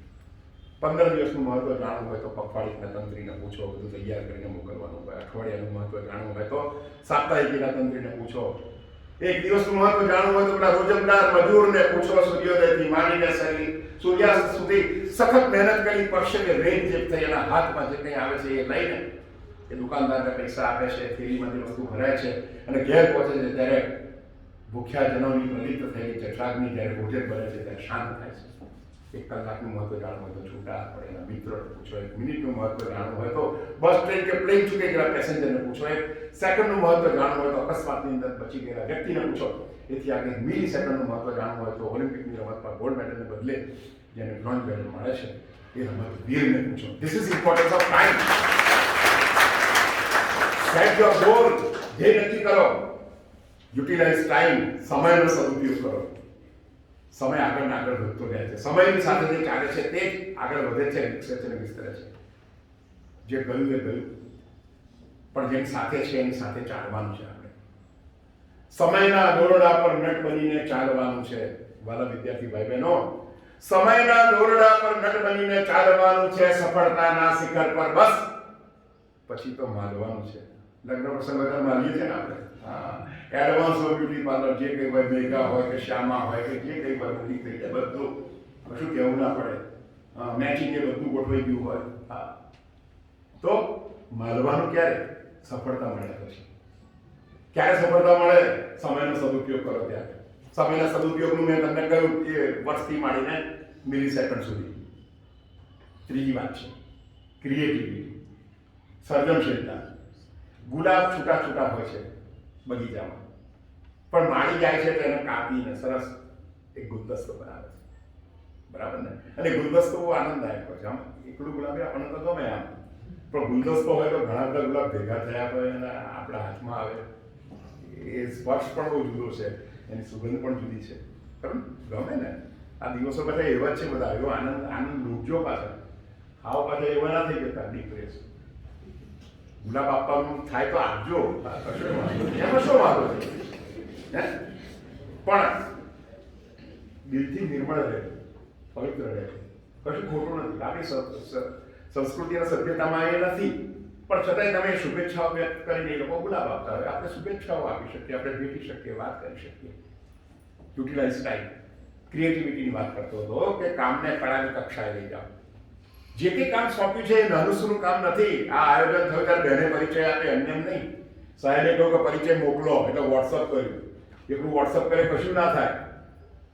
15 દિવસનું મહત્વ જાણવું હોય તો પખવાડિકના તંત્રીને પૂછો, બધું તૈયાર કરીને મોકલવાનું હોય. અઠવાડિયાનું મહત્વ જાણવું હોય તો સાપ્તાહિકના તંત્રીને પૂછો. એક દિવસનું મહત્વ જાણવું હોય તો પેલા રોજમદાર મજૂરને પૂછો. સૂર્યોદયથી માંડીને સૂર્યાસ્ત સુધી સખત મહેનત કરી પરસેવે રેત જે થઈ એના હાથમાં જે કંઈ આવે છે એ લઈને એ દુકાનદારને પૈસા આપે છે, થેલીમાંથી વસ્તુ ભરાય છે અને ઘેર પહોંચે છે ત્યારે ભૂખ્યા જનોની પ્રદીપ્ત થયેલી જઠરાગ્નિ જ્યારે ભોજન બને છે ત્યારે શાંત થાય છે. 1 કલાકનું મહત્વ જાણવું હોય તો છૂટા પડે એના મિત્રોને પૂછો. 1 મિનિટનું મહત્વ જાણવું હોય તો બસ, ટ્રેન કે પ્લેન ચૂકી ગયેલા પેસેન્જરને પૂછો. 1 સેકન્ડનું મહત્વ જાણવું હોય તો અકસ્માતની અંદર બચી ગયેલા વ્યક્તિને પૂછો. એથી આગળ મિલી સેકન્ડનું મહત્વ જાણવું હોય તો ઓલિમ્પિકની રમતમાં ગોલ્ડ મેડલને બદલે જેને બ્રોન્ઝ મેડલ મળે છે એ રમતવીરને પૂછો. This is importance of time. Set your goal. ધ્યેય નક્કી કરો. Utilise time. સમયનો સદુપયોગ કરો. સમય આગળ ને આગળ વધતો જાય છે. સમયની સાથે જે ચાલે છે તે જ આગળ વધે છે, વિકસે છે અને વિસ્તરે છે. જે ગયું એ ગયું, પણ જેની સાથે છે એની સાથે ચાલવાનું છે. આપણે સમયના દોરડા પર નટ બનીને ચાલવાનું છે. વાલા વિદ્યાર્થી ભાઈ બહેનો, સમયના દોરડા પર નટ બનીને ચાલવાનું છે. સફળતાના શિખર પર બસ પછી તો માલવાનું છે. લગ્ન પ્રસંગ બધા માલીએ છે ને આપણે. એડવાન્સ ઓફ બ્યુટી પાર્લર જે કંઈ હોય, મેઘા હોય કે શ્યામા હોય કે જે કંઈ હોય બુકિંગ થઈ જાય બધું, કશું કહેવું ના પડે. મેચિંગ એ બધું ગોઠવાઈ ગયું હોય. હા, તો માલવાનું ક્યારે? સફળતા મળ્યા પછી. ક્યારે સફળતા મળે? સમયનો સદુપયોગ કરો ત્યારે. સમયના સદુપયોગનું મેં તમને કહ્યું એ વર્ષથી માંડીને મિલી સેકન્ડ સુધી. ત્રીજી વાત છે ક્રિએટિવિટી, સર્જનશીલતા. ગુલાબ છૂટા છૂટા હોય છે બગીચામાં, પણ માળી જાય છે તો એને કાપીને સરસ એક ગુલદસ્તો બનાવે છે. બરાબર ને? અને ગુલદસ્તો બહુ આનંદદાયક હોય છે. આમ એકલું ગુલાબ આપણને તો ગમે આમ, પણ ગુલદસ્તો હોય તો ઘણા બધા ગુલાબ ભેગા થયા હોય અને આપણા હાથમાં આવે એ સ્પર્શ પણ બહુ જુદો છે, એની સુગંધ પણ જુદી છે. ખરું? ગમે ને? આ દિવસો બધા એવા જ છે. બધા એવો આનંદ આનંદ લૂંટજો પાછા. હાવ પાછા એવા ના થઈ જતા ડિપ્રેસ. ગુલાબ આપવાનું થાય તો આપજો, એમાં શું વાંધો છે? પણ દિલથી નિર્મળ રહે, પવિત્ર રહે, કશું ખોટું નથી. આપણી સંસ્કૃતિ અને સભ્યતામાં એ નથી, પણ છતાંય તમે શુભેચ્છાઓ વ્યક્ત કરીને એ લોકો ગુલાબ આપતા હોય. આપણે શુભેચ્છાઓ આપી શકીએ, આપણે ભેટી શકીએ, વાત કરી શકીએ. Utilise time. ક્રિએટિવિટીની વાત કરતો હતો કે કામને કળાની કક્ષાએ લઈ જાઓ. જે કંઈ કામ સોંપ્યું છે એ નાનું સૂનું કામ નથી. આ આયોજન થયું ત્યારે બહેને પરિચય આપે એમને એમ નહીં. સાહેબે કહ્યું કે પરિચય મોકલો એટલે વોટ્સઅપ કર્યું. એકલું વોટ્સઅપ કરે કશું ના થાય.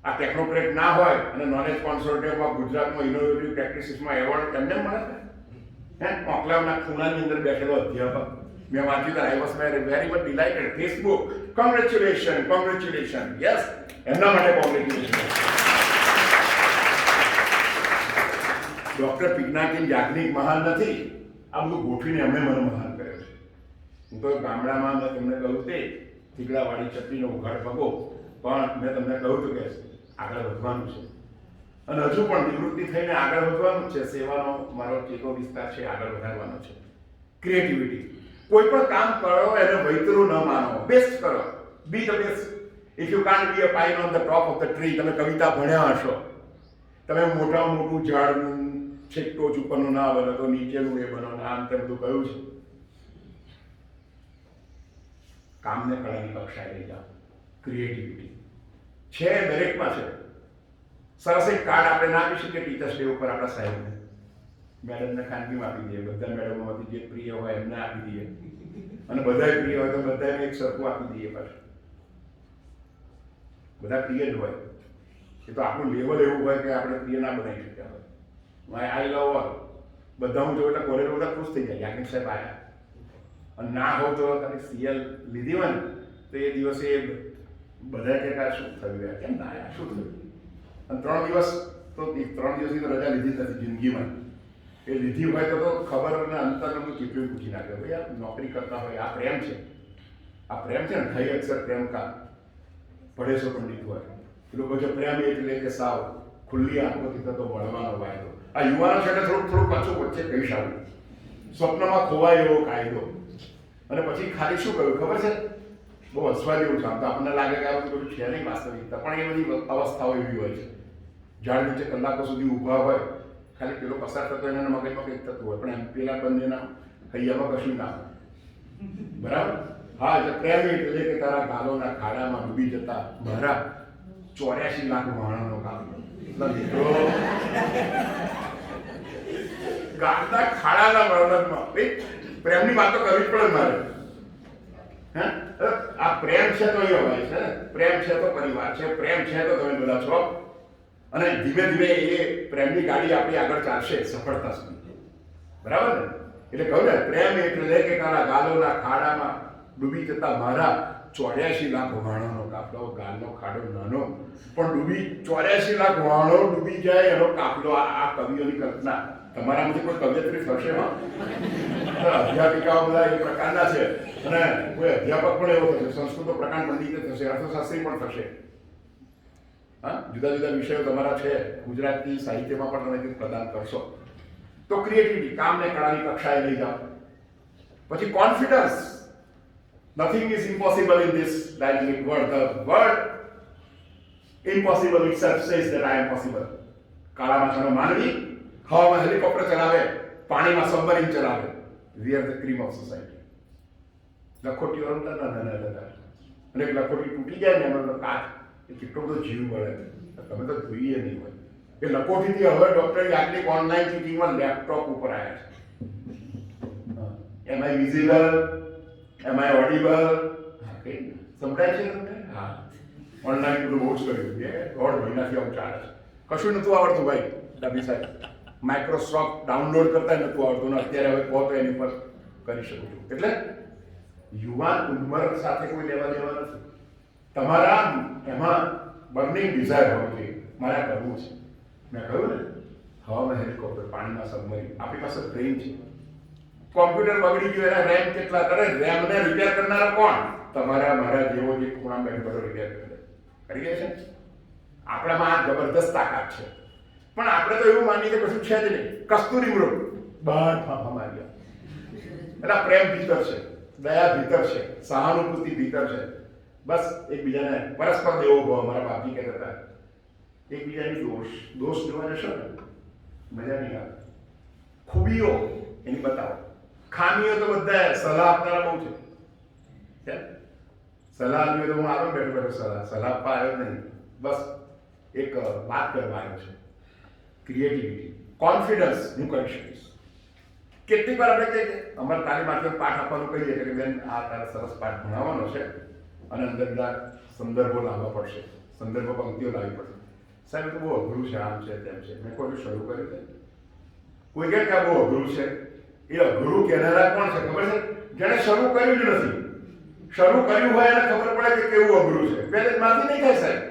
આ ટેકનોક્રેટ ના હોય અને નોલેજ કોન્સોર્ટિયમ ઓફ ગુજરાતમાં ઇનોવેટિવ પ્રેક્ટિસીસમાં એવોર્ડ એમને મળે છે. મોકલાવના ખૂણાની અંદર બેઠેલો અધ્યાપક મેં વાંચ્યું તો I was very much delighted. Facebook, congratulation, congratulation. Yes, એમના માટે કોંગ્રેચ્યુલેશન. ડોક્ટર પિનાકિન યાજ્ઞિક મહાન નથી. આ બધું ગોઠવીને એમણે મને મહાન કર્યો છે. હું તો ગામડામાં મેં તમને કહ્યું તે થીગડાવાળી ચટણીનો ઉઘાડ ભગો, પણ મેં તમને કહ્યું હતું કે આગળ વધવાનું છે અને હજુ પણ નિવૃત્તિ થઈને આગળ વધવાનું છે. સેવાનો મારો ચેતો વિસ્તાર છે, આગળ વધારવાનો છે. ક્રિએટિવિટી. કોઈ પણ કામ કરો એને વૈતરું ન માનો, બેસ્ટ કરો. બી the best. If you can't B a pine on the top of the tree. તમે કવિતા ભણ્યા હશો, તમે મોટામાં મોટું ઝાડ છેક ટોચ ઉપરનું ના બનો તો નીચેનું એ બનો, આમ તે બધું કહ્યું છે. કામને કળાની કક્ષાએ લઈ જાઓ. ક્રિએટિવિટી છે દરેકમાં છે. સરસ એક કાર્ડ આપણે ના આપી શકીએ ટીચર્સ ડે ઉપર આપણા સાહેબને. મેડમને ખાનગીમાં આપી દઈએ, બધા મેડમોમાંથી જે પ્રિય હોય એમને આપી દઈએ. અને બધાય પ્રિય હોય તો બધાને એક સરખું આપી દઈએ પાછું. બધા પ્રિય જ હોય. એ તો આપણું લેવલ એવું હોય કે આપણે પ્રિય ના બનાવી શક્યા હોય. આઈ લવ ઓલ બધા હું જોઉં એટલે કોલેજ બધા ખુશ થઈ જાય. યાજ્ઞિક સાહેબ આવ્યા અને ના હોય તો તારી સીએલ લીધી હોય ને તો એ દિવસે બધા કે શું થયું યાર, કેમ ના આવ્યા, શું થયું? અને 3 દિવસ તો 3 દિવસની તો રજા લીધી જ નથી જિંદગીમાં. એ લીધી હોય તો ખબર અને અંતરનું કેટલું પૂછી નાખે. ભાઈ આ નોકરી કરતા હોય, આ પ્રેમ છે, આ પ્રેમ છે ને, થઈ અક્ષર પ્રેમ કા પડેસો પંડિત હોય પેલું બધું પ્રેમ એટલે કે સાવ ખુલ્લી આંખોથી થતો મળવાનો વાયદો. આ યુવાનો છે એટલે થોડું પાછું વચ્ચે કહીશ આવું સ્વપ્નમાં ખોવાય એવો કાયદો. અને પછી ખાલી શું કહ્યું ખબર છે? બહુ હસવા જેવું છે. આમ તો આપણને લાગે કે આ બધું બધું છે નહીં વાસ્તવિકતા, પણ એ બધી અવસ્થાઓ એવી હોય છે. ઝાડ નીચે કલાકો સુધી ઊભા હોય, ખાલી પેલો પસાર થતો એના મગજમાં કંઈક થતું હોય, પણ એમ પેલા બંનેના હૈયામાં કશું ના હોય. બરાબર? હા, એટલે પ્રેમ એટલે કે તારા ગાલોના ખાડામાં ડૂબી જતા મારા 84 લાખ વાણનો કાફલો. મિત્રો ગાલના ખાડાના વર્ણનમાં પ્રેમની વાતો કરવી જ પડે મારે. હે, આ પ્રેમ છે તો એ હોય છે, પ્રેમ છે તો પરિવાર છે, પ્રેમ છે તો તમે બધા છો. અને ધીમે ધીમે એ પ્રેમની ગાડી આપણી આગળ ચાલશે સફળતા સુધી. બરાબર ને? એટલે કહું ને, પ્રેમ એટલે કે તારા ગાલોના ખાડામાં ડૂબી જતા મારા 84 લાખ વાણોનો કાફલો. ગાલનો ખાડો નાનો પણ ડૂબી 84 લાખ વાણો ડૂબી જાય એનો કાફલો. આ કવિઓની કલ્પના. તમારામાંથી કોઈ કવિયત્રી થશે? અધ્યાપિકાઓ બધા એ પ્રકારના છે અને કોઈ અધ્યાપક પણ એવો થશે, સંસ્કૃત પ્રકાંડ પંડિત થશે, અર્થશાસ્ત્રી પણ થશે. હા, જુદા જુદા વિષયો તમારા છે. ગુજરાતી સાહિત્યમાં પણ તમે કંઈક પ્રદાન કરશો તો ક્રિએટિવિટી, કામને કળાની કક્ષાએ લઈ જાઓ. પછી confidence. Nothing is impossible in this dynamic world. The word impossible itself says that I am possible. કાળામાં છનો માનવી હવામાં હેલિકોપ્ટર ચલાવે, પાણીમાં સબમરીન ચલાવે. We are the cream of society. લખોટીઓ રમતા હતા નાના હતા અને એક લખોટી તૂટી જાય ને એમાં કાચ, એ કેટલો બધો જીવ મળે તમે તો જોઈએ નહીં હોય. એ લખોટીથી હવે ડોક્ટર યાજ્ઞિક ઓનલાઈન ટીચિંગમાં લેપટોપ ઉપર આવ્યા છે. એમ આઈ વિઝિબલ, એમ આઈ ઓડિબલ, સંભળાય છે તમને? હા, ઓનલાઈન બધું બહુ જ કર્યું છે. 1.5 મહિનાથી આવું ચાલે છે. કશું નહોતું આવડતું ભાઈ ડાબી સાહેબ. માઇક્રોસોફ્ટ ડાઉનલોડ કરતા નહોતું આવડતું ને અત્યારે હવે કહો તો એની પર કરી શકું છું. એટલે યુવાન ઉંમર સાથે કોઈ લેવા દેવા નથી. તમારા એમાં બર્નિંગ ડિઝાયર હોવી જોઈએ, મારે કરવું છે. મેં કહ્યું ને, હવામાં હેલિકોપ્ટર, પાણીમાં સબમરીન. આપણી પાસે બ્રેઇન છે. કોમ્પ્યુટર બગડી ગયું, એના રેમ કેટલા કરે? રેમને રિપેર કરનારા કોણ? તમારા મારા જેવો જે ખૂણા બેઠો રિપેર કરી દે છે. આપણામાં આ જબરદસ્ત તાકાત છે. પણ આપણે તો એવું માનીએ કે કશું છે જ નહીં. કસ્તુરી મૃગ બહાર ફાંફા માર્યા. એટલે પ્રેમ ભીતર છે, દયા ભીતર છે, સહાનુભૂતિ ભીતર છે. બસ એકબીજાને પરસ્પર દેવો ભાવ. મારા બાપજી કહેતા હતા, એકબીજાની દોષ જોવા જશો ને મજા નહીં આવે. ખૂબીઓ એની બતાવો, ખામીઓ તો બધા સલાહ આપનારા બહુ છે. સલાહ આપી તો હું આવ્યો બેઠો બેઠો સલાહ આપવા આવ્યો નહીં. બસ એક વાત કરવા આવ્યો છે. ક્રિએટિવિટી, કોન્ફિડન્સ હું કરી શકીશ. કેટલીક વાર આપણે કહીએ અમારે તાલીમાર્થીઓ પાઠ આપવાનું કહીએ કે બેન આ તારે સરસ પાઠ ભણાવવાનો છે અને અંદર બધા સંદર્ભો લાવવા પડશે, સંદર્ભ પંક્તિઓ લાવવી પડશે. સાહેબ તો બહુ અઘરું છે, આમ છે તેમ છે. મેં કોઈ શરૂ કર્યું છે? કોઈ કહે કે આ બહુ અઘરું છે. એ અઘરું કહેનારા કોણ છે ખબર છે? જેણે શરૂ કર્યું જ નથી. શરૂ કર્યું હોય એને ખબર પડે કે કેવું અઘરું છે. પહેલે માંથી નહીં થાય સાહેબ.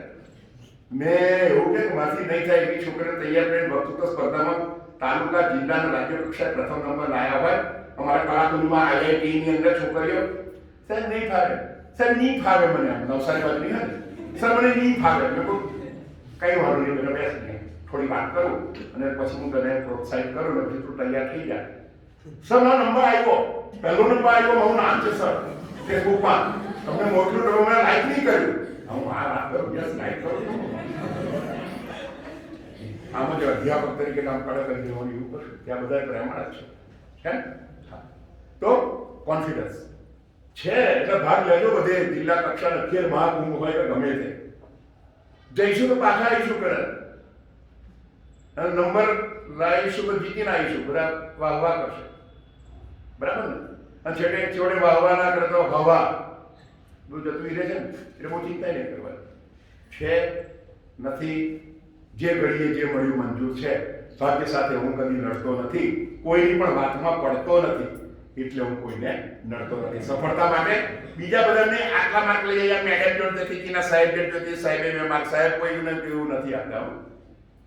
મેં એવું કે માંથી નહીં થાય એવી છોકરીને તૈયાર કરીને વક્તૃત્વ સ્પર્ધામાં તાલુકા, જિલ્લાના, રાજ્ય કક્ષાએ પ્રથમ નંબર લાયા હોય અમારા કલાકુંજમાં IIT-ની અંદર છોકરીઓ, સાહેબ નહીં ફાવે, સાહેબ નહીં ફાવે મને. આમ નવસારી બાજુ નહીં હોય સર, મને નહીં ફાવે. મેં કહું કઈ વાળું નહીં, મને બેસ નહીં, થોડી વાત કરું અને પછી હું તને પ્રોત્સાહિત કરું ને પછી તું તૈયાર થઈ જાય. સર મારો નંબર આવ્યો, પહેલો નંબર આવ્યો, મારું નામ છે સર ફેસબુકમાં. તમને મોકલું તો મેં લાઈક નહીં કર્યું. હું આ વાત કરું, યસ લાઈક કરું. આમાં જે અધ્યાપક તરીકે કામ કરે કરી દેવાનું એવું કરશું. ત્યાં બધા પ્રેમાળ જ છે. તો કોન્ફિડન્સ છે એટલે ભાગ લેજો બધે. જિલ્લા કક્ષા લખીએ, મહાકુંભ હોય કે ગમે તે જઈશું તો પાછા આવીશું કરે અને નંબર લાવીશું તો જીતીને આવીશું. બધા વાહ વાહ કરશે. બરાબર ને? અને છેવટે વાહવા ના કરતો હવા બધું જતું રહે છે ને, એટલે બહુ ચિંતા નહીં કરવાની. છે નથી, જે ઘડીએ જે મળ્યું મંજૂર છે. ભાગ્ય સાથે હું કદી લડતો નથી, કોઈની પણ વાતમાં પડતો નથી, એટલે હું કોઈને નડતો નથી. સફળતા માટે બીજા બધાને આટલા માર્ક લઈ જાય, મેડમ જોડે ટીચીના સાહેબ જોડે સાહેબે મેં માર્ક, સાહેબ કોઈ એવું નથી આપતા.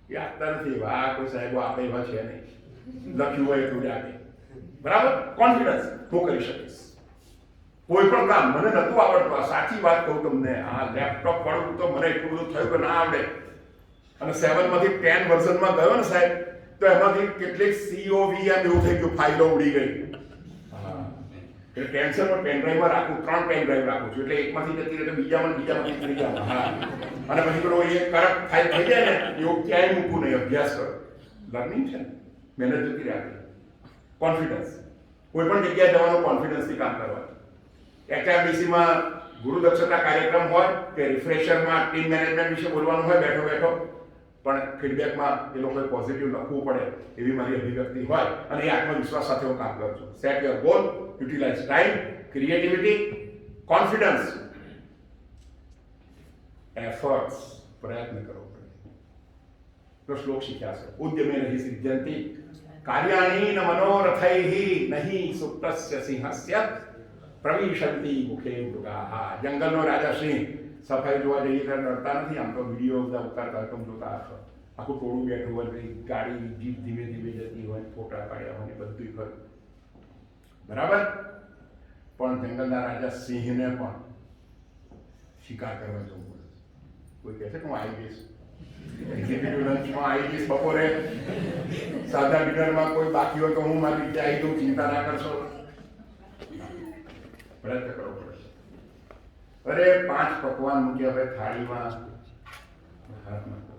એ આપતા નથી. આ કોઈ સાહેબો આપે એવા છે નહીં. લખ્યું હોય એટલું જ આપે. બરાબર? કોન્ફિડન્સ, હું કરી શકીશ કોઈ પણ કામ. મને નતું આવડતું, આ સાચી વાત કહું તમને. આ લેપટોપ વાળું તો મને એટલું બધું થયું કે ના આવડે. અને 7 માંથી 10 વર્ઝનમાં ગયો ને સાહેબ, તો એમાંથી કેટલીક COVM એવું થઈ ગયું, ફાઇલો ઉડી ગઈ. એટલે ટેન્શનમાં પેનડ્રાઈવમાં રાખું, 3 પેનડ્રાઈવ રાખું છું, એટલે એકમાંથી જતી રહે તો બીજામાંથી ત્રીજામાં. હા, અને પછી પેલો એ કરપ્ટ ફાઇલ થઈ જાય ને, એવું ક્યાંય મૂકવું નહીં. અભ્યાસ કરો, લર્નિંગ છે ને, મહેનત જતી રહે. કોન્ફિડન્સ, કોઈ પણ જગ્યાએ જવાનું કોન્ફિડન્સથી કામ કરવાનું. HRDCમાં ગુરુ દક્ષતા કાર્યક્રમ હોય કે રિફ્રેશરમાં ટીમ મેનેજમેન્ટ વિશે બોલવાનું હોય બેઠો બેઠો, પણ ફીડબેકમાં એ લોકોએ પોઝિટિવ લખવું પડે એવી મારી અભિવ્યક્તિ હોય, અને એ આત્મવિશ્વાસ સાથે હું કામ કરું છું. Set your goal, utilise time, creativity, confidence, efforts, પ્રયત્ન કરવો પડે. તો શ્લોક શીખ્યા છે, ઉદ્યમે નહીં સિદ્ધ્યંતિ કાર્યાણીન મનોરથૈઃ નહીં સુપ્તસ્ય સિંહસ્ય પ્રવિશન્તિ મુખે મૃગાઃ. જંગલનો રાજા સિંહ સફાઈ જોવા જઈએ ત્યારે ડરતા નથી. આમ તો વિડીયો બધા ઉતારતા તમે જોતા હશો, આખું ટોળું બેઠું હોય, ગાડી જીપ ધીમે ધીમે જતી હોય, ફોટા પાડ્યા હોય, બધું ખરું. બરાબર? પણ જંગલના રાજા સિંહને પણ શિકાર કરવા જવું પડે. કોઈ કહે છે કે હું આવી જઈશ લંચમાં, આવી જઈશ બપોરે, સાદા ડિનરમાં કોઈ બાકી હોય તો હું મારી રીતે આવી દઉં, ચિંતા ના કરશો. પ્રયત્ન કરવો પડે. અરે 5 પકવાન મૂક્યા હોય થાળીમાં, હાથ નાખો,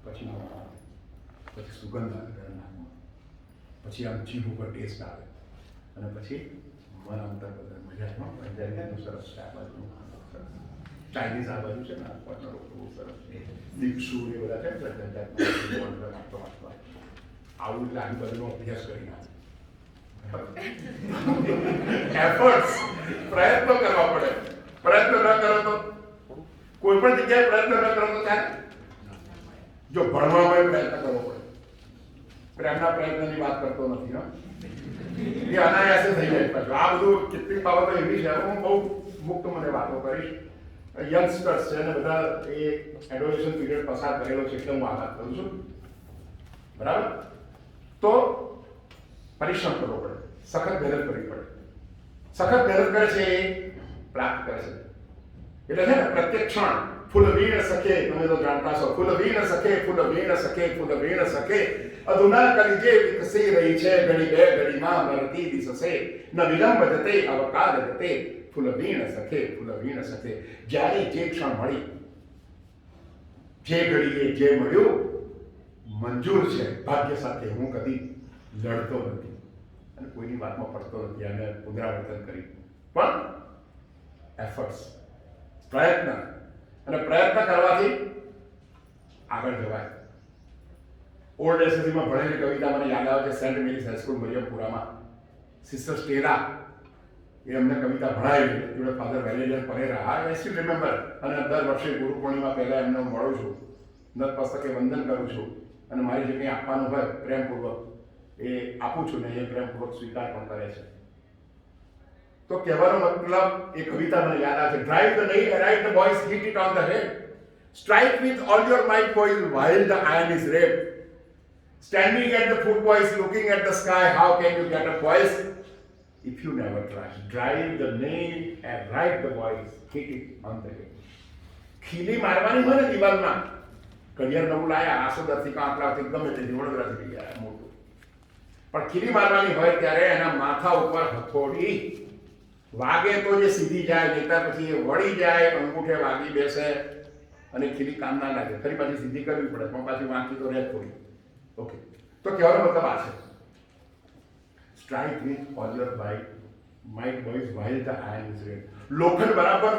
પછી સુગંધ આવે નાખમાં, પછી આમ જીભ ઉપર ટેસ્ટ આવે, અને પછી મન અંતર બધા મજામાં પંજાબીનું સરસ છે. આ બાજુ ચાઇનીઝ આ બાજુ છે ને, આસપાસના લોકો બહુ સરસ છે, દીક્ષુ એ બધા છે ને, આવું એટલે આજુબાજુનો અભ્યાસ કરી નાખે. એફર્ટ્સ, પ્રયત્નો કરવા પડે. પ્રયત્ન ન કરો તો કોઈ પણ જગ્યાએ પ્રયત્ન ન કરો તો ચાલે. જો ભણવામાં પ્રયત્ન કરવો પડે. પ્રેમના પ્રયત્નની વાત કરતો નથી. હા, એ અનાયાસે થઈ જાય. પાછું આ બધું કેટલીક બાબતો એવી છે, હું બહુ મુક્ત મને વાતો કરીશ. યંગસ્ટર્સ છે ને બધા, એ એડોલેશન પીરિયડ પસાર કરેલો છે એટલે હું આ વાત કરું છું. બરાબર? તો પરિશ્રમ કરવો પડે, સખત મહેનત કરવી પડે. સખત મહેનત કરે છે એ પ્રાપ્ત કરે છે. એટલે છે ને, પ્રત્યેક ક્ષણ ફૂલ વીણ સખે, તમે તો જાણતા છો, ફૂલ વીણ સખે, ફૂલ વીણ સખે, ફૂલ વીણ સખે, અધુના કલિજે વિકસી રહી છે, ઘડી બે ઘડીમાં મરતી દિશસે, ન વિલંબ જતે અવકાશ જતે, ફૂલ વીણ સખે, ફૂલ વીણ સખે. જ્યારે જે ક્ષણ મળી, જે ઘડીએ જે મળ્યું મંજૂર છે. ભાગ્ય સાથે હું કદી લડતો નથી અને કોઈની વાતમાં પડતો નથી. અને પુનરાવર્તન કરી પણ એફર્ટ્સ, પ્રયત્ન, અને પ્રયત્ન કરવાથી આગળ જવાય. ઓલ્ડ એસએસસીમાં ભણેલી કવિતા મને યાદ આવે છે, સેન્ટ મેરીઝ હાઈસ્કૂલ મરિયમપુરામાં સિસ્ટર સ્ટેલા એ અમને કવિતા ભણાવેલી. જોડે father Valerian Pereira. I still remember. અને દર વર્ષે ગુરુ પૂર્ણિમા પહેલા એમને હું મળું છું, નતમસ્તકે વંદન કરું છું, અને મારી જે કંઈ આપવાનું હોય પ્રેમપૂર્વક એ આપું છું ને એ પ્રેમપૂર્વક સ્વીકાર પણ કરે છે. તો કહેવાનો મતલબ એ કવિતા મને યાદ આવે છે. ડ્રાઈવ ધ નહીં, right the boys, hit it on the head, strike with all your might boys while the iron is red, standing at the foot boys looking at the sky, how can you get a voice if you never try? Drive the nail and write the voice, hit it on the head. ખીલી મારવાની હોય ને દિવાલમાં, career નવું લાયા, આસોદરથી કાંકરાથી ગમે તે વડોદરાથી ગયા મોટું, પણ ખીલી મારવાની હોય ત્યારે એના માથા ઉપર હથોડી વાગે તો જે સીધી જાય, નહીતર પછી એ વળી જાય, અંગૂઠે વાગી બેસે અને ખીલી કામ ના લાગે. ફરી પાછી સીધી કરવી પડે, પણ પાછી વાંકી તો રહે થોડી. ઓકે, તો કહેવાનો મતલબ આ છે, strike with all your might boys while the iron is red. લોખંડ બરાબર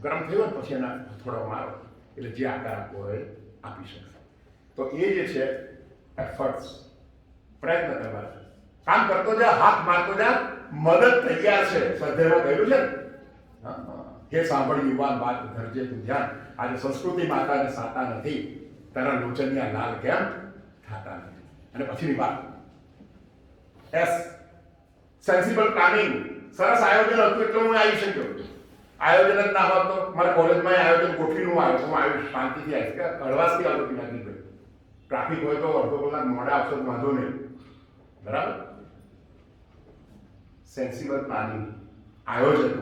ગરમ થયું ને પછી એના થોડો મારો એટલે જે આકાર આપવો હોય આપી શકશે. તો એ જે છે એફર્ટ્સ, પ્રયત્ન કરવા છે. કામ કરતો જા, હાથ મારતો જા, મદદ તૈયાર છે. સ્વાધ્યાયમાં કહ્યું છે ને, હે સાંભળ યુવાન વાત ધરજે તું ધ્યાન, આજે સંસ્કૃતિ માતાને સાતા નથી, તારા લોચનિયા લાલ કેમ થાતા નથી. અને પછીની વાત એસ, સેન્સિબલ પ્લાનિંગ. સરસ આયોજન હતું એટલે હું આવી શક્યો. આયોજન જ ના હોત તો મારા કોલેજમાં આયોજન ગોઠવીનું આવ્યું, હું આવ્યું શાંતિથી આવીશ કે હળવાશથી આવતો પિનાકી ભાઈ. ટ્રાફિક હોય તો અડધો કલાક મોડા આવશો તો વાંધો નહીં, બરાબર. સેન્સિબલ પ્લાનિંગ, આયોજન,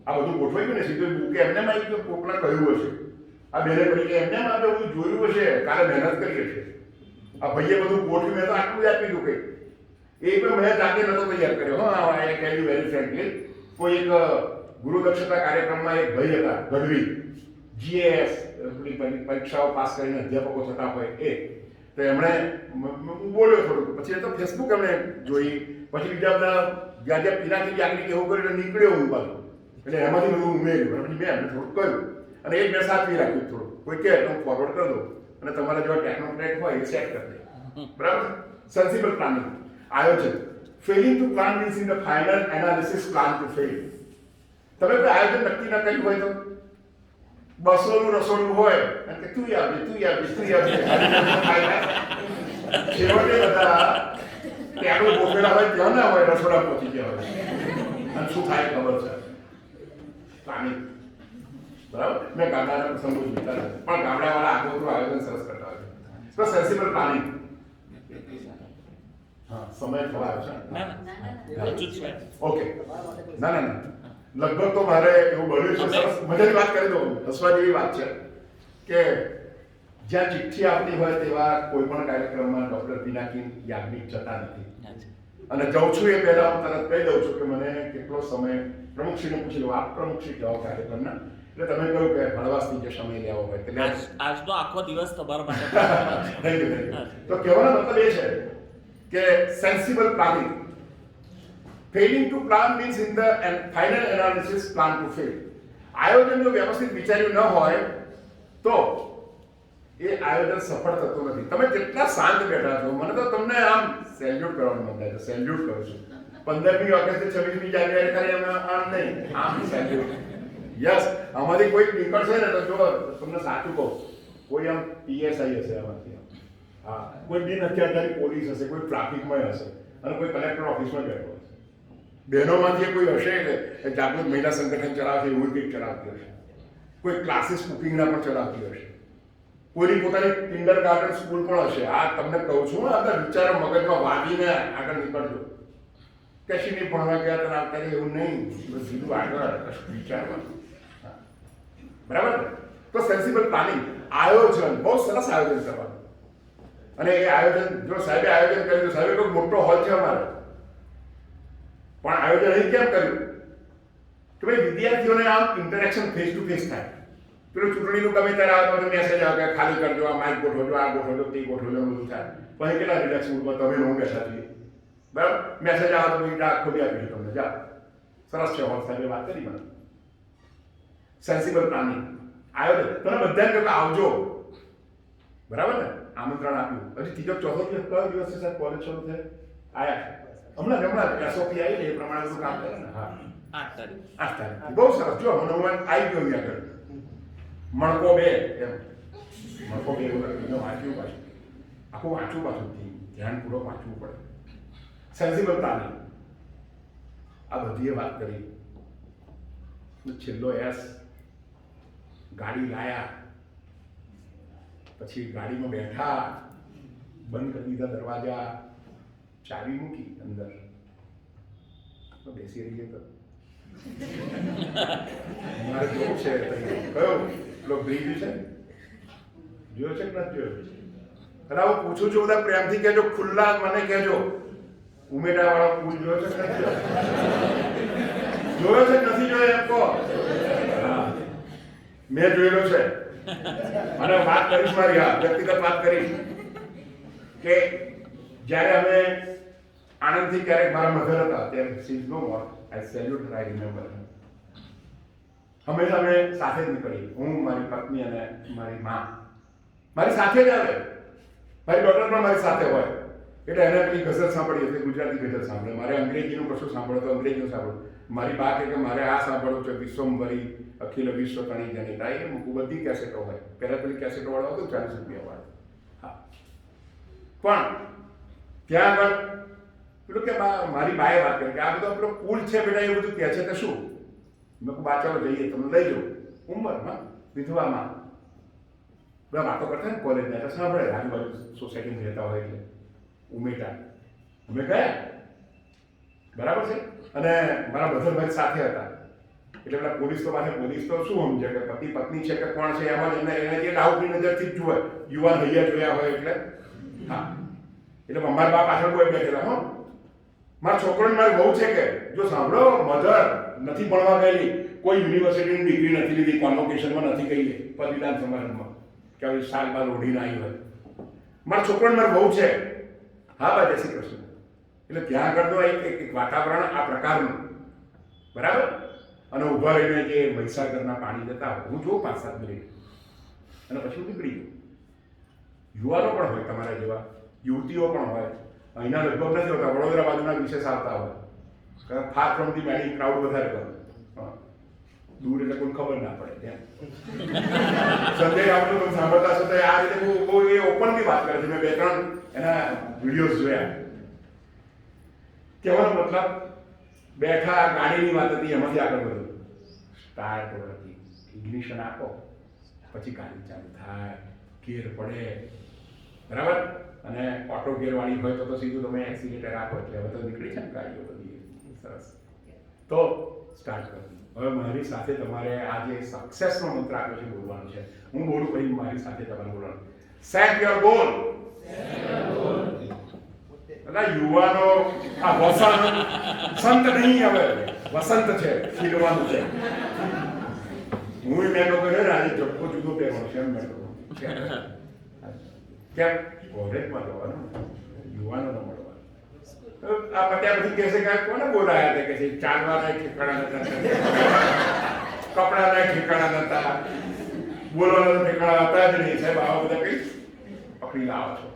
આ બધું ગોઠવાઈ ગયું ને સીધું બુકે એમને આવી ગયું, કોકના કહ્યું હશે, આ બેને કહ્યું કે એમને આપણે બધું જોયું હશે, કાલે મહેનત કરી હશે, આ ભાઈએ બધું ગોઠવ્યું, મેં તો આટલું જ આપી દઉં કંઈ. એ પણ મેં જાતે નતો તૈયાર કર્યો. હા, આઈ ટેલ યુ વેરી ફ્રેન્કલી, કોઈ એક ગુરુ દક્ષતા કાર્યક્રમમાં એક ભાઈ હતા ગઢવી, જીએસ પરીક્ષાઓ પાસ કરીને અધ્યાપકો થતા હોય એ, તો એમણે બોલ્યો થોડુંક, પછી એ તો ફેસબુક એમણે જોઈ, પછી બીજા બધા જ્યાં જ્યાં પિનાકી આગળ કેવું કર્યું નીકળ્યો હું પાછું, એટલે એમાંથી બધું ઉમેર્યું. પછી મેં એમને થોડુંક કહ્યું અને એ મેં સાચવી રાખ્યું થોડું. કોઈ કહે તો હું ફોરવર્ડ કરી દઉં અને તમારા જેવા ટેકનોક્રેટ હોય એ સેટ કરી દે, બરાબર. સેન્સિબલ પ્લાનિંગ, આયોજન. Failing to plan means in the final analysis plan to fail. તમે કોઈ આયોજન નક્કી ન કર્યું હોય તો 200નું રસોડું હોય અને તું છેવટે બધા ટેબલ ગોઠવેલા હોય ત્યાં ના હોય, રસોડા પહોંચી ગયા હોય અને શું થાય ખબર છે, પ્લાનિંગ, બરાબર. મેં ગામડાના પ્રસંગો જોતા નથી પણ ગામડાવાળા આગોતરું આયોજન સરસ કરતા હોય. તો સેન્સિબલ પ્લાનિંગ. હા, સમય થવા આવ્યો છે. ઓકે, ના, લગભગ તો મારે એવું બન્યું છે. સરસ મજાની વાત કરી દઉં, હસવા જેવી વાત છે કે જ્યાં ચિઠ્ઠી આવતી હોય તેવા કોઈ પણ કાર્યક્રમમાં ડોક્ટર પિનાકી યાજ્ઞિક જતા નથી. અને જઉં છું એ પહેલા હું તરત કહી દઉં છું કે મને કેટલો સમય, પ્રમુખશ્રીને પૂછી લઉં, આપ પ્રમુખશ્રી જાઓ કાર્યક્રમના, એટલે તમે કહ્યું કે હળવાશથી જે સમય લેવો હોય એટલે આજનો આખો દિવસ તમારા માટે. તો કહેવાનો મતલબ એ છે કે sensible planning. Failing to plan means in the final analysis plan to fail. આયોજન જો વ્યવસ્થિત વિચાર્યું ન હોય તો એ આયોજન સફળ થતું નથી. તમે કેટલા શાંત બેઠા છો, મને તો તમને આમ સેલ્યુટ કરવાનું મન થાય છે. સેલ્યુટ કરું છું. 15મી ઓગસ્ટ 26મી જાન્યુઆરી ખાલી આમ નહીં, આમ સેલ્યુટ. યસ, આમાંથી કોઈ નીકળશે ને તો જો તમને સાચું કહું, કોઈ આમ પીએસઆઈ હશે આમાંથી, હા, કોઈ બિન હથિયારધારી પોલીસ હશે, કોઈ ટ્રાફિકમાં હશે અને કોઈ કલેક્ટર ઓફિસમાં બેઠો હશે. બહેનોમાંથી કોઈ હશે કે જાગૃત મહિલા સંગઠન ચલાવશે એવું કંઈક ચલાવતી હશે, કોઈ ક્લાસીસ કુકિંગના પણ ચલાવતી હશે, કોઈની પોતાની કિન્ડરગાર્ટન સ્કૂલ પણ હશે. આ તમને કહું છું, આ બધા વિચારો મગજમાં વાગીને આગળ નીકળજો. કશી નહીં ભણવા ગયા તને આવતા એવું નહીં, સીધું આગળ વિચારવાનું, બરાબર. તો સેન્સિબલ પ્લાનિંગ, આયોજન, બહુ સરસ આયોજન કરવાનું. અને એ આયોજન જો સાહેબે આયોજન કર્યું તો સાહેબે કોઈ મોટો હોલ છે અમારે, પણ આયોજન અહીં કેમ કર્યું કે ભાઈ વિદ્યાર્થીઓને આમ ઇન્ટરેક્શન ફેસ ટુ ફેસ થાય. પેલું ચૂંટણીનું ગમે ત્યારે આવે તો મેસેજ આવે કે ખાલી કરજો, આ માઇક ગોઠવજો, આ ગોઠવજો, તે ગોઠવજો, બધું થાય. પછી કેટલા રિલેક્સ મૂડમાં તમે હું બેઠા છીએ, બરાબર. મેસેજ આવે તો આ ખોલી આપીશું તમને, જાઓ. સરસ છે હોલ, સાહેબે વાત કરી મને. સેન્સિબલ પ્લાનિંગ, આયોજન. તમે બધાને કહ્યું આવજો, બરાબર ને, આમંત્રણ આપ્યું. હજી ત્રીજો ચોથો દિવસ, કયો દિવસ છે સાહેબ કોલેજ શરૂ થાય? આયા હમણાં એસઓપી આવી એ પ્રમાણે બધું કામ કરે ને. હા, 8 તારીખ. બહુ સરસ. જો મને હું આવી ગયો અહીંયા આગળ મણકો 2 એમ, મણકો 2 એવું વાંચ્યું પાછું, આખું વાંચવું પાછું, ધ્યાનપૂર્વક વાંચવું પડે. સેન્સિબલ પ્લાનિંગ, આ બધી વાત કરી. છેલ્લો એસ, ગાડી લાયા, પછી ગાડીમાં બેઠા, બંધ કરી દીધા દરવાજા, ચાવી મૂકી અંદર, તો બેસી રહીએ. તો મારે જોવું છે કયો પેલો બ્રિજ છે, જોયો છે કે નથી જોયો? અરે હું પૂછું છું, બધા પ્રેમથી કહેજો, ખુલ્લા મને કહેજો, ઉમેટા વાળો પુલ જોયો છે કે નથી જોયો? છે કે નથી જોયો એમ કહો. મેં જોયેલો છે અને વાત કરીશ મારી, હા, વ્યક્તિગત વાત કરીશ કે જ્યારે અમે આણંદથી ક્યારેક મારા મધર હતા, ત્યારે she is no more, I salute her, I remember. હંમેશા અમે સાથે જ નીકળી, હું, મારી પત્ની અને મારી માં મારી સાથે જ આવે, મારી ડોટર પણ મારી સાથે હોય. એટલે એને પેલી ગઝલ સાંભળી એટલે ગુજરાતી ગઝલ સાંભળે, મારે અંગ્રેજીનું કશું સાંભળો તો અંગ્રેજીનું સાંભળો. મારી બા કહે કે મારે આ સાંભળવું છે વિશ્વંભરી અખિલ વિશ્વ તણી જનિતા, એ બધી કેસેટો હોય. પહેલાં પેલી કેસેટો વાળો હતો 40 રૂપિયા વાળો. હા, પણ ત્યાં આગળ પેલું કે મારી બાએ વાત કરી કે આ બધો પેલો કુલ છે બેટા, એ બધું કહે છે તો શું? મેં કહું બા ચાલો જઈએ, તમે લઈ જાઓ. ઉંમરમાં વિધવામાં બધા વાતો કરતા ને કોલેજના, એટલે સાંભળે આજુબાજુ સોસાયટીમાં રહેતા હોય એટલે ઉમેટા. અમે ગયા બરાબર છે, અને મારા બધાભાઈ સાથે હતા. એટલે પેલા પોલીસ તો શું સમજે કે પતિ પત્ની છે કે કોણ છે, એમાં જ એને જે ડાઉટની નજરથી જ જુએ, યુવાન હૈયા જોયા હોય એટલે. હા, એટલે અમારા બા પાછળ કોઈ બેઠેલા હો, મારા છોકરોને મારી બહુ છે કે જો સાંભળો, મધર નથી ભણવા ગયેલી, કોઈ યુનિવર્સિટીની ડિગ્રી નથી લીધી, કોન્વોકેશનમાં નથી ગઈ પદવીદાન સમારંભમાં કે હવે સાલ બાદ ઓઢીને આવી હોય. મારા છોકરાને મારી બહુ છે. હા બા, જય શ્રી કૃષ્ણ. એટલે ત્યાં આગળનો એક વાતાવરણ આ પ્રકારનું, બરાબર. અને ઊભા રહીને જે મહીસાગરના પાણી જતા હોય, હું જોઉં 5-7 મિનિટ અને પછી હું નીકળી ગયું. યુવાનો પણ હોય તમારા જેવા, યુવતીઓ પણ હોય. અહીંના લગભગ નથી હોતા, વડોદરા બાજુના વિશેષ આવતા હોય. ફાર ફ્રોમ ધી મેડિંગ ક્રાઉડ વધારે કરે. દૂર એટલે કોઈ ખબર ના પડે ત્યાં. સંજય રાવતનું તમે સાંભળતા હશો તો આ રીતે બહુ એ ઓપનલી વાત કરે છે. મેં 2-3 એના વિડીયોઝ જોયા. કહેવાનો મતલબ બેઠા ગાડીની વાત હતી, એમાંથી આગળ વધો. સ્ટાર્ટ હતી, ઇગ્નિશન આપો, પછી ગાડી ચાલુ થાય, ગેર પડે, બરાબર. અને ઓટો ગેર વાળી હોય તો સીધું તમે એક્સિલેટર આપો એટલે હવે તો નીકળી છે ને ગાડીઓ બધી. સરસ. તો સ્ટાર્ટ કરતી. હવે મારી સાથે તમારે આ જે સક્સેસનો મંત્ર આપ્યો છે બોલવાનું છે. હું બોલું પછી મારી સાથે તમારે બોલવાનું. Set your goal. એટલે યુવાનો આ વસંત સંત નહીં, હવે વસંત છે, ખીલવાનું છે. હું મેં લોકો ને આજે જપ્પો જુદો પહેરવાનો છે એમ મેં લોકો કેમ કોલેજમાં જવાનું, યુવાનો ન મળવાનું. આ પત્યા પછી કહેશે કે કોને બોલાયા હતા, કે છે ચાલવાના ઠેકાણા નતા, કપડાના ઠેકાણા નતા, બોલવાના ઠેકાણા હતા જ નહીં. સાહેબ આવા બધા કઈ પકડી લાવો છો.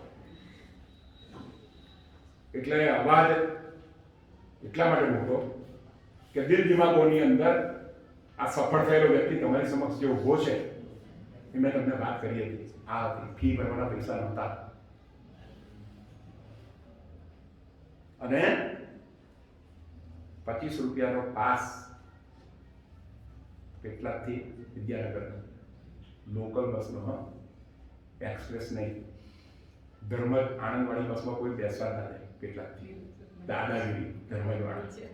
એટલે અવાજ એટલા માટે મોટો કે દિલ દિમાગોની અંદર આ સફળ થયેલો વ્યક્તિ તમારી સમક્ષ જે ઊભો છે, એ મેં તમને વાત કરી હતી. આ હતી ફી ભરવાના પૈસા નહોતા, અને 25 રૂપિયાનો પાસ કેટલાથી વિદ્યાનગર લોકલ બસનો, એક્સપ્રેસ નહીં. ધર્મજ આણંદવાળી બસમાં કોઈ બેસવા ના દે, કેટલાથી દાદાગીરી ધર્મજવાળા.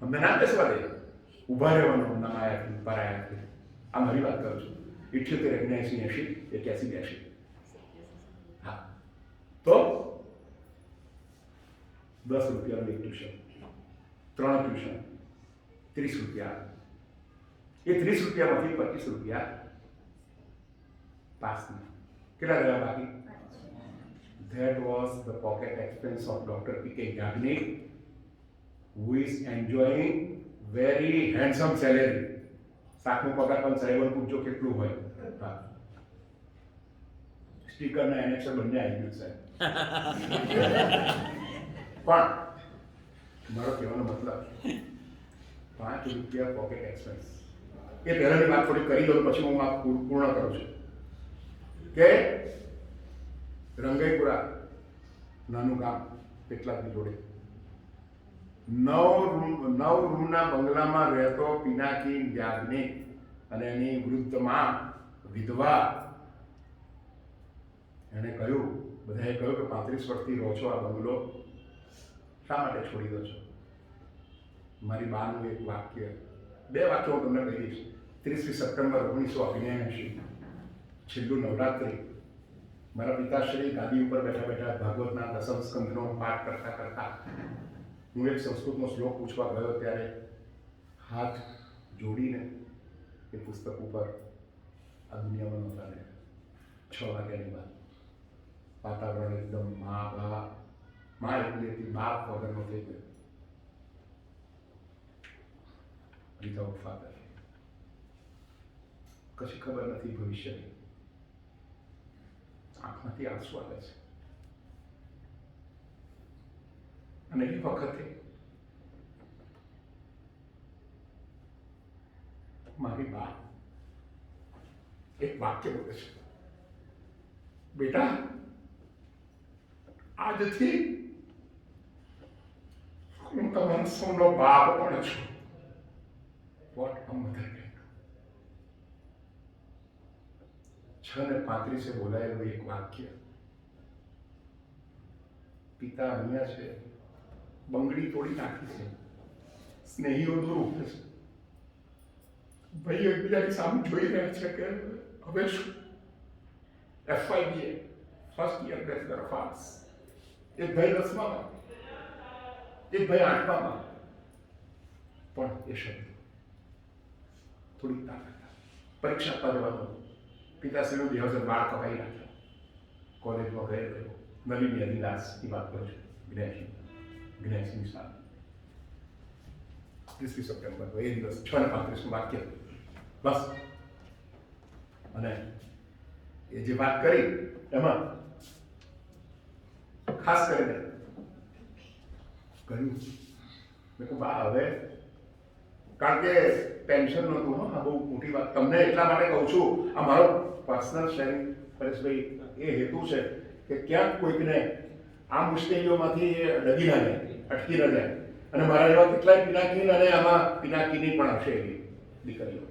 અમને ના બેસવા દે, ઊભા રહેવાનું. અમના આયાથી ઉપર આયાથી. આ મારી વાત કરું છું. 78, 79, 80, 81, 82. હા, તો 10 રૂપિયાનું એક ટ્યુશન, 3 ટ્યુશન, 30 રૂપિયા. એ 30 રૂપિયામાંથી 25 રૂપિયા પાસના. કેટલા રહ્યા બાકી? That was the pocket expense of Dr. P.K. Yagnik, who is enjoying very handsome salary. સાતમો પગાર પણ સાહેબ પૂછજો કેટલું હોય. હા, સ્ટીકર ને એનેક્સર બંને આવી ગયું સાહેબ. પણ મારો કહેવાનો મતલબ 5 રૂપિયા પોકેટ એક્સપેન્સ. એ પહેલાની વાત થોડી કરી દઉં, પછી હું વાત પૂર્ણ કરું છું. કે રંગાઈપુરા નાનું ગામ, કેટલાકની જોડે 9 રૂમના બંગલામાં રહેતો પિનાકી યાજ્ઞિક અને એની વૃદ્ધ માં વિધવા. એણે કહ્યું, બધાએ કહ્યું કે 35 વર્ષથી રહો છો આ બંગલો, શા માટે છોડી દો છો? મારી બાનું એક વાક્ય, 2 વાક્યો હું તમને કહી દઈશ. 30 સપ્ટેમ્બર 1979, છેલ્લું નવરાત્રિ. મારા પિતાશ્રી ગાદી ઉપર બેઠા બેઠા ભાગવતના 10મ સ્કંદનો પાઠ કરતા કરતા હું એક સંસ્કૃતનો શ્લોક પૂછવા ગયો, ત્યારે હાથ જોડીને એ પુસ્તક ઉપર આ દુનિયામાં નહોતા રહ્યા. 6 વાગ્યાની વાત. વાતાવરણ એકદમ મા એટલી હતી, બાપ વગરનો થઈ ગયો. Without father. કશી ખબર નથી ભવિષ્યની. આંખમાંથી આંસુ આવે છે. અને એ વખતે મારી બા એક વાક્ય બોલે છે, બેટા આજથી હું તમારા સૌનો બાપ પણ છું. What a mother can do. 6:35 બોલાયેલું એક વાક્ય. પિતા અહીંયા છે, બંગડી તોડી નાખી છે, સ્નેહીઓ દૂર ઉભે છે, ભાઈ એકબીજાની સામે જોઈ રહ્યા છે કે હવે શું. FYBA first year bachelor of arts. એક ભાઈ 10માં, એક ભાઈ 8માં, પણ એ શબ્દ થોડી તાકાત. પરીક્ષા આપવા જવાનો પિતાશ્રીનો દેહવસર વાળ કપાઈ નાખ્યો, કોલેજમાં ગયો, નવીન અધિદાસની વાત કરું છું, જ્ઞાનની સાથે 30 સપ્ટેમ્બર એ દિવસ 6:35 વાક્ય બસ. અને એ જે વાત કરી એમાં ખાસ કરીને કહ્યું, મેં કહું બા હવે, કારણ કે પેન્શન નહોતું. હા, બહુ મોટી વાત તમને એટલા માટે કહું છું, આ મારો પર્સનલ શેરિંગ પરેશભાઈ એ હેતુ છે કે ક્યાંક કોઈકને આ મુશ્કેલીઓમાંથી ડગી ના જાય, અટકી ન જાય. અને મારા જેવા કેટલાય પિનાકીન અને આમાં પિનાકીની પણ હશે એવી દીકરીઓ.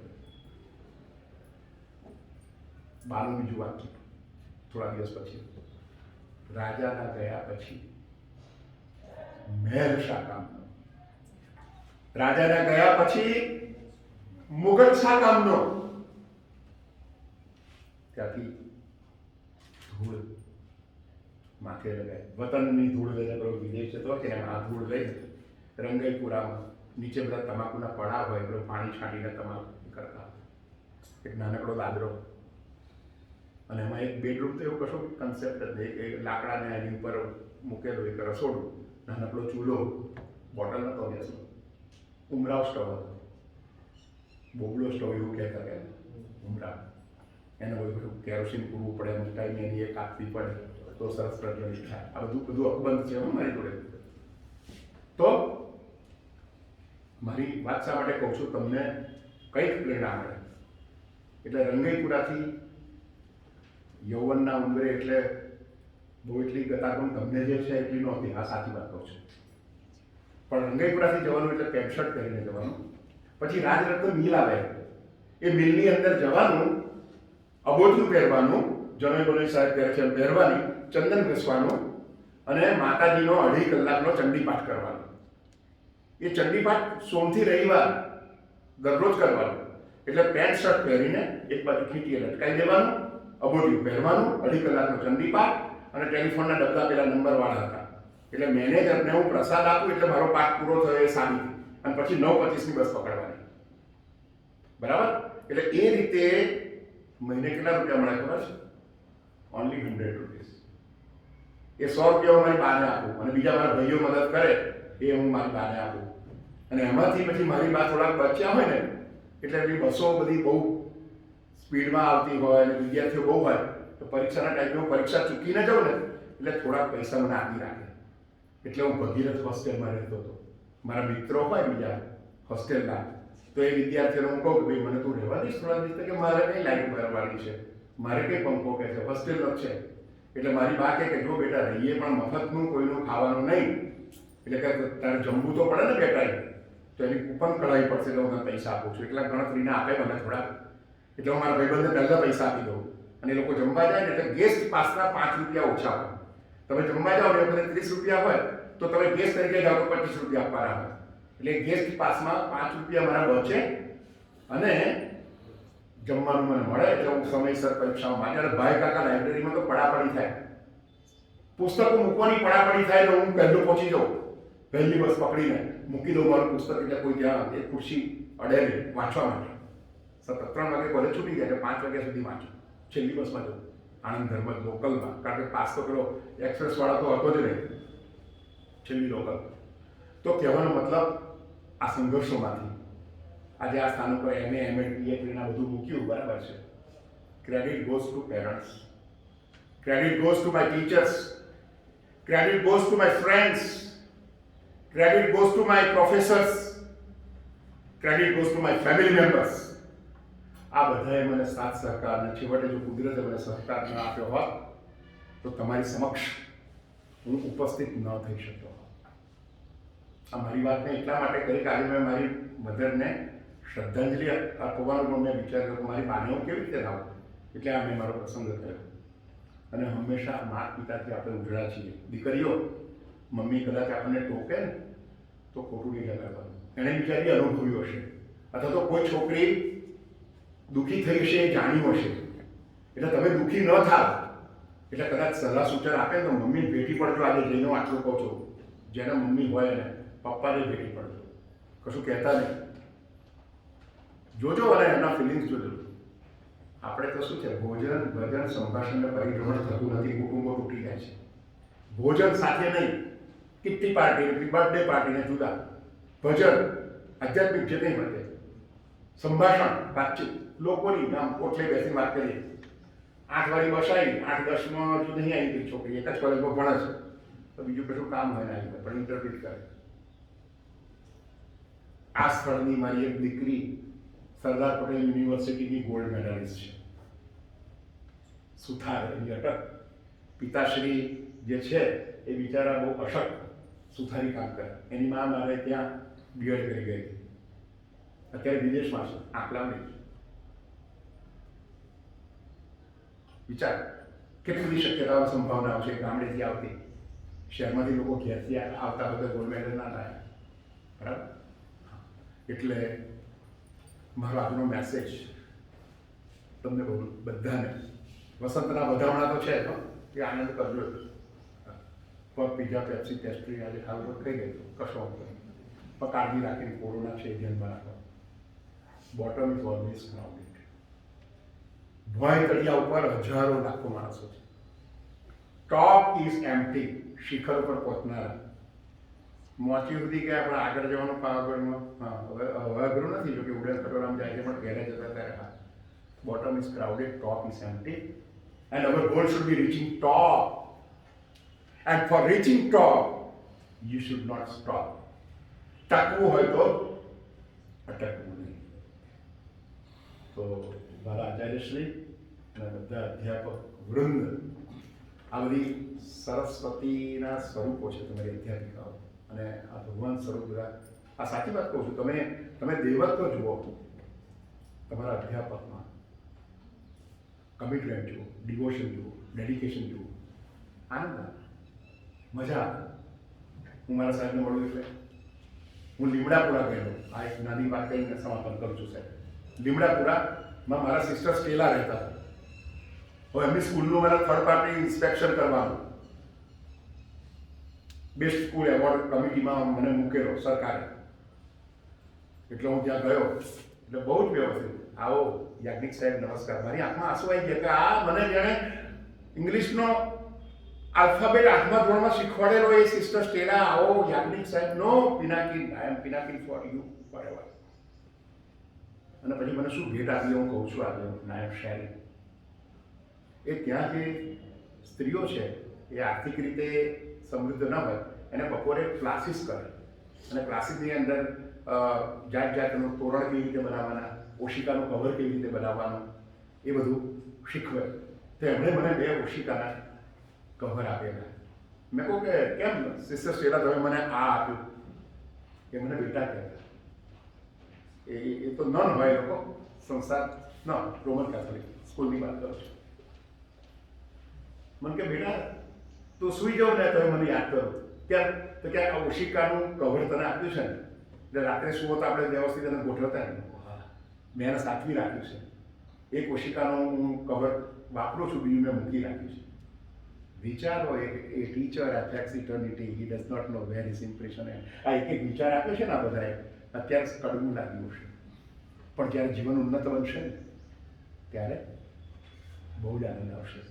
બાનું બીજું વાક્ય થોડા દિવસ પછી, રાજાના ગયા પછી મહેર શા કામનો. રાજાના ગયા પછી મુગલ શા કામનો. ત્યાંથી ધૂળ માથે લગાય, વતનની ધૂળ લઈને પેલો વિદેશ જતો કે આ ધૂળ લઈને રંગઈપુરામાં નીચે બધા તમાકુના પડા હોય, પેલું પાણી છાંટીને તમાકુ કરતા, એક નાનકડો દાદરો, અને એમાં એક બેડરૂમ તો એવું કશું કન્સેપ્ટ જ નહીં, કે લાકડાને એની ઉપર મૂકેલું એક રસોડું, નાનકડો ચૂલો, બોટલ નતો ગેસનો, ઉમરાવ સ્ટવ હતો, બોબડો સ્ટવ એવું કહેતા કે ઉમરાવ. એને બધું કેરોસીન પૂરવું પડે, અમુક ટાઈમે એની એક આપવી પડે તો સરસ પ્રજ્વલિત થાય. આ બધું અકબંધ છે મારી જોડે. તો મારી વાત શા માટે કહું છું, તમને કંઈક પ્રેરણા મળે. એટલે રંગઈપુરાથી યૌવનના ઉંમરે, એટલે બહુ એટલી ગતાગુણ તમને જે છે એટલી નહોતી, આ સાચી વાત કહું છું. પણ રંગઈપુરાથી જવાનું એટલે પેન્ટ શર્ટ પહેરીને જવાનું. પછી રાજરત્ન મિલ આવે, એ મિલની અંદર જવાનું, અબોધ્યું પહેરવાનું, જનોઈ બનોઈ સાહેબ પહેરે છે પહેરવાની, ચંદન ઘસવાનું, અને માતાજીનો 2.5 કલાકનો ચંડીપાઠ કરવાનો. એ ચંડીપાઠ સોમથી રવિવાર દરરોજ કરવાનો. એટલે પેન્ટ શર્ટ પહેરીને એક બાજુ ખીટીએ લટકાઈ દેવાનું, અબોધ્યું પહેરવાનું, 2.5 કલાકનો ચંડીપાઠ, અને ટેલિફોનના ડબ્બા પેલા નંબરવાળા હતા. એટલે મેનેજરને હું પ્રસાદ આપું એટલે મારો પાઠ પૂરો થયો એ સાબિત. અને પછી 9:25ની બસ પકડવાની. બરાબર? એટલે એ રીતે મહિને કેટલા રૂપિયા મળે ખબર છે? Only 100 rupees. એ 100 રૂપિયા હું મારી બાને આપું, અને બીજા મારા ભાઈઓ મદદ કરે એ હું મારી બાને આપું. અને એમાંથી પછી મારી બા થોડાક બચ્યા હોય ને, એટલે એની બસો બધી બહુ સ્પીડમાં આવતી હોય અને વિદ્યાર્થીઓ બહુ હોય, તો પરીક્ષાના ટાઈમે હું પરીક્ષા ચૂકીને જાઉં ને એટલે થોડાક પૈસા મને આપી રાખે. એટલે હું ભગીરથ હોસ્ટેલમાં રહેતો હતો. મારા મિત્રો હોય બીજા હોસ્ટેલના, તો એ વિદ્યાર્થીઓને હું કહું કે ભાઈ મને તું રહેવા દઈશ થોડા દિવસ, કે મારે કઈ લાઈટ ભરવાની છે, મારે કઈ પંખો કે છે, હોસ્ટેલ જ છે. એટલે મારી બા કે જો બેટા રહીએ પણ મફતનું કોઈનું ખાવાનું નહીં, એટલે કે તારે જમવું તો પડે ને બેટા, તો એની કૂપન કઢાવી પડશે એટલે હું તને પૈસા આપું છું. એટલા ગણતરીને આપે મને થોડા, એટલે હું મારા ભાઈબંધને પહેલાં પૈસા આપી દઉં. અને એ લોકો જમવા જાય ને એટલે ગેસ્ટ પાસના 5 રૂપિયા ઓછા હોય. તમે જમવા જાઓ ને એ વખતે 30 રૂપિયા હોય, તો તમે ગેસ્ટ તરીકે જાઓ તો 25 રૂપિયા આપવાના હોય. એટલે ગેસ્ટ પાસમાં 5 રૂપિયા મારા બચે, અને જમવાનું મને મળે. એટલે હું સમયસર પરીક્ષામાં માટે, અને ભાઈ કાકા લાઇબ્રેરીમાં તો પડાપડી થાય, પુસ્તકો મૂકવાની પડાપડી થાય, તો હું પહેલું પહોંચી જાઉં, પહેલી બસ પકડીને મૂકી દઉં મારું પુસ્તક, એટલે કોઈ ત્યાં એક ખુરશી અડે નહીં વાંચવા માટે. સતત 3 વાગે કોલેજ છૂટી જાય એટલે 5 વાગ્યા સુધી વાંચું. છેલ્લી બસમાં જાઉં, આણંદ ધર્મજ લોકલમાં, કારણ કે પાસ તો પેલો એક્સપ્રેસવાળા તો હતો જ નહીં, છેલ્લી લોકલ. તો કહેવાનો મતલબ આ સંઘર્ષોમાંથી આજે આ સ્થાન ઉપર MA, MA, PhD ના બધું મૂક્યું, બરાબર છે. Credit goes to parents, credit goes to my teachers, credit goes to my friends, credit goes to my professors, credit goes to my family members. આ બધાએ મને સાથ સહકાર અને છેવટે જો કુદરતે મને સહકાર ન આપ્યો હોત તો તમારી સમક્ષ હું ઉપસ્થિત ન થઈ શક્યો હોત. આ મારી વાતને એટલા માટે કરી કે આજે મેં મારી મધરને શ્રદ્ધાંજલિ આપવાનું પણ મેં વિચાર્યું કે મારી બાને હું કેવી રીતે લાવું, એટલે આ મેં મારો પ્રસંગ કર્યો. અને હંમેશા માતા પિતાથી આપણે ઉજળા છીએ. દીકરીઓ મમ્મી કદાચ આપણને ટોકે ને તો ખોટું નહીં લગાડવાનું, એણે બિચારી અનુભવ્યું હશે, અથવા તો કોઈ છોકરી દુઃખી થઈ હશે એ જાણ્યું હશે, એટલે તમે દુઃખી ન થાવ એટલે કદાચ સલાહ સૂચન આપે તો મમ્મી ભેટી પડજો. આજે જઈને હું આટલું કહું છું, જેને મમ્મી હોય ને પપ્પાને ભેટી પડજો, કશું કહેતા નહીં, જોજો અને એમના ફિલિંગ્સ જોજો. આપણે તો શું છે, ભોજન ભજન સંભાષણને પરિભ્રમણ થતું નથી, કુટુંબો તૂટી જાય છે. ભોજન સાથે નહીં, કિટ્ટી પાર્ટી બર્થડે પાર્ટીને જુદા, ભજન આધ્યાત્મિક જે કંઈ મળે, સંભાષણ વાતચીત લોકોની આમ કોઠે બેસી વાત કરીએ. 8 વાળી બસ આવી, 8:10 હજુ નહીં આવી ગઈ છોકરી, એક જ કોલેજમાં ભણે છે, તો બીજું કશું કામ હોય ને આવી પણ ઇન્ટરપ્રિટ કરે. આ સ્થળની મારી એક દીકરી સરદાર પટેલ યુનિવર્સિટીની ગોલ્ડ મેડલિસ્ટ છે, સુથાર એની અટક. પિતાશ્રી જે છે એ બિચારા બહુ અશક્ત સુથારી કામ કરે. એની માં મારે ત્યાં બીએડ કરી ગઈ, અત્યારે વિદેશમાં છે, આંકલાવડી. વિચાર કેટલી બધી શક્યતાઓ સંભાવનાઓ છે ગામડેથી આવતી, શહેરમાંથી લોકો ઘેરથી આવતા વખતે ગોલ્ડ મેડલ ના લાયા, બરાબર. એટલે મારો આજનો મેસેજ તમને બધાને, વસંતના વધામણા તો છે જ, એ આનંદ કરજો. પગ પીઝા પેપ્સી પેસ્ટ્રી આજે ખાવું ખાઈ ગયું, કશો નહીં, પણ કાળજી રાખીને કોરોના છે એ ધ્યાનમાં રાખો. Bottom is always crowded. ભોંય તળિયા ઉપર હજારો લાખો માણસો છે, ટોપ ઇઝ એમ્પ્ટી. શિખર ઉપર પહોંચનારા મોચી સુધી કે આપણે આગળ જવાનું પાવાગઢમાં, હા હવે અઘરું નથી, જો કે ઉડેન ખટોલામાં જાય છે પણ ઘેરે જતા ત્યારે હા. Bottom is crowded, top is empty, and hour goal should be reaching top. And for reaching top, you should not stop. ટકવું હોય તો અટકવું નહીં. તો મારા આચાર્યશ્રી અને બધા અધ્યાપક વૃંદ, આ બધી સરસ્વતીના સ્વરૂપો છે તમારી અધ્યાપિકાઓ, અને આ ભગવાન સ્વરૂપ બધા. આ સાચી વાત કહું છું, તમે દેવત્વ જુઓ તમારા અધ્યાપકમાં, કમિટમેન્ટ જુઓ, ડિવોશન જુઓ, ડેડિકેશન જુઓ, આનંદ આવે, મજા આવે. હું મારા સાહેબને મળું એટલે હું લીમડાપુરા ગયેલો. આ એક નાની વાત કહીને સમાપન કરું છું સાહેબ. લીમડાપુરામાં મારા સિસ્ટર સ્ટેલા રહેતા હતા. હવે એમની સ્કૂલનું મારા થર્ડ પાર્ટી ઇન્સ્પેક્શન કરવાનું, બેસ્ટ સ્કૂલ એવોર્ડ કમિટીમાં મને મૂકેલો સરકારે. એટલે હું ત્યાં ગયો, એટલે બહુ જ વ્યવસ્થિત, આવો યાજ્ઞિક સાહેબ નમસ્કાર. મારી આંખમાં આંસુ આવી ગયા કે આ મને જેણે ઇંગ્લિશનો આલ્ફાબેટ 8મા ધોરણમાં શીખવાડેલો એ સિસ્ટર સ્ટેલા, આવો યાજ્ઞિક સાહેબ. No Pinakin, I am Pinakin for you forever. અને પછી મને શું ભેટ આપી હું કહું છું આજે, આઈ એમ શેરિંગ. એ ત્યાં જે સ્ત્રીઓ છે એ આર્થિક રીતે સમૃદ્ધ ન હોય, એને બપોરે ક્લાસીસ કરે, અને ક્લાસીસની અંદર જાત જાતનું તોરણ કેવી રીતે બનાવવાના, ઓશિકાનું કવર કેવી રીતે બનાવવાનું, એ બધું શીખવે. તો એમણે મને 2 ઓશિકાના કવર આપેલા. મેં કહું કે કેમ સિસ્ટર સ્ટેલા તમે મને આ આપ્યું? એ મને બેટા કહેતા. એ તો નન હોય લોકો, સંસાર ન રોમન કેથોલિક સ્કૂલની વાત કરું છું. મને કે બેટા તું સૂઈ જાઉં ને તો મને યાદ કરો. કેમ? તો કે આ ઓશિકાનું કવર તને આપ્યું છે ને, એટલે રાત્રે સુવો તો આપણે વ્યવસ્થિત એને ગોઠવતા નહીં. મેં એને સાચવી રાખ્યું છે. એક ઓશિકાનું હું કવર વાપરું છું, બીજું મેં મૂકી રાખ્યું છે. વિચારો, એ teacher affects eternity, he does not know where his impression is. આ એક વિચાર આપ્યો છે ને આ બધાએ, અત્યારે કડવું લાગ્યું હશે, પણ જ્યારે જીવન ઉન્નત બનશે ને ત્યારે બહુ જ આનંદ આવશે.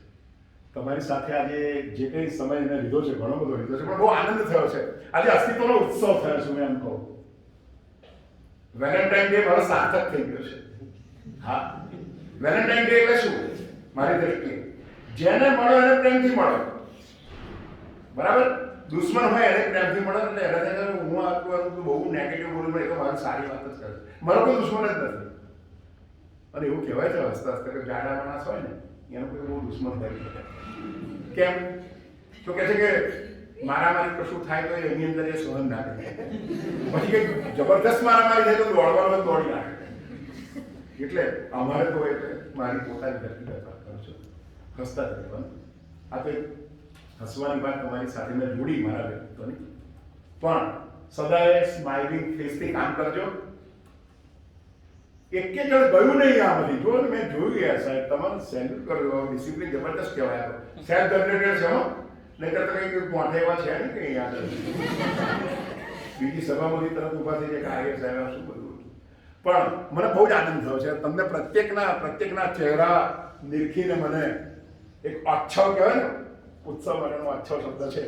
તમારી સાથે આજે જે કંઈ સમય એને લીધો છે, ઘણો બધો લીધો છે, પણ બહુ આનંદ થયો છે. આજે અસ્તિત્વનો ઉત્સવ થયો છે. મેં એમ કહું વેલેન્ટાઇન ડે મારો સાર્થક થઈ ગયો છે. હા, વેલેન્ટાઇન ડે એટલે શું? મારી દ્રષ્ટિએ જેને મળો એને પ્રેમથી મળો. બરાબર? દુશ્મન હોય એને પ્રેમથી મળે એટલે એને થાય કે હું આટલું બહુ નેગેટિવ બોલું એ તો મારી સારી વાત જ કરે છે. મારો કોઈ દુશ્મન જ નથી. અને એવું કહેવાય છે હસતા હસતા કે જાડા માણસ હોય ને એનો કોઈ બહુ દુશ્મન હોય નહીં. કેમ? તો કહે છે કે મારામારી કશું થાય તો એની અંદર એ સહન ના કરે. પછી કંઈક જબરદસ્ત મારામારી થાય તો દોડવાનું દોડી નાખે. એટલે અમારે તો એટલે મારી પોતાની વ્યક્તિગત વાત કરું છું, હસતા જ રહેવાનું. આ તો એક હસવાની વાત તમારી સાથે મેં જોડી મારા વ્યક્તિત્વની, પણ સદાય સ્માઇલિંગ ફેસથી કામ કરજો. એક કે જણ ગયું નહીં આ બધી. જો મેં જોયું યાર સાહેબ, તમારે સેલ્યુટ કર્યો, ડિસિપ્લિન જબરદસ્ત કહેવાય. સેલ્ફ જનરેટેડ છે હો, નહીં કરતા કંઈક મોઢે એવા છે નહીં કંઈ યાદ બીજી સભામાંથી તરત ઊભા થઈ જાય કે આર્ય સાહેબ શું બધું. પણ મને બહુ જ આનંદ થયો છે તમને પ્રત્યેકના ચહેરા નિરખીને. મને એક અચ્છવ કહેવાય ને, ઉત્સવ માટેનો અચ્છવ શબ્દ છે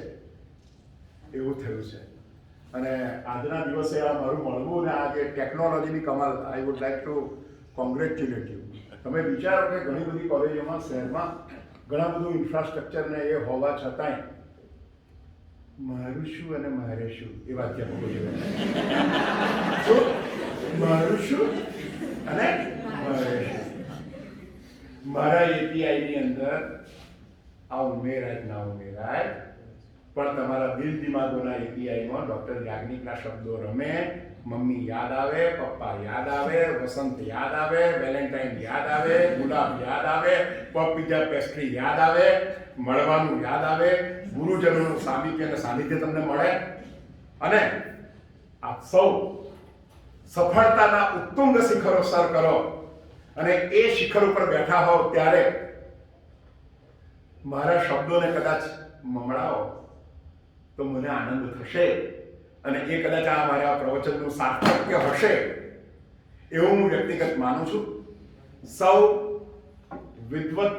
એવું થયું છે. અને આજના દિવસે આ મારું મળવું ને આ જે ટેકનોલોજીની કમાલ, I would like to congratulate you. તમે વિચારો કે ઘણી બધી કોલેજોમાં શહેરમાં ઘણા બધું ઇન્ફ્રાસ્ટ્રક્ચર ને એ હોવા છતાંય મારું શું અને મારે શું એ વાક્યાત્મકો છે. શું મારું શું અને મારે શું. મારા એપીઆઈની અંદર આ ઉમેરાય ના ઉમેરાય, પણ તમારા દિલ દિમાગોના એપીઆઈમાં ડૉક્ટર યાજ્ઞિકના શબ્દો રમે. મમ્મી યાદ આવે, પપ્પા યાદ આવે, વસંત યાદ આવે, વેલેન્ટાઇન યાદ આવે, ગુલાબ યાદ આવે, પીઝા પેસ્ટ્રી યાદ આવે, મળવાનું યાદ આવે, ગુરુજનોનું સામિપ્ય અને સાનિધ્ય તમને મળે. અને આપ સૌ સફળતાના ઉત્તુંગ શિખરો સર કરો અને એ શિખર ઉપર બેઠા હોવ ત્યારે મારા શબ્દોને કદાચ મમડાવો તો મને આનંદ થશે. અને એ કદાચ આ મારા પ્રવચનનું સાર્થક્ય હશે એવું હું વ્યક્તિગત માનું છું. સૌ વિદ્વત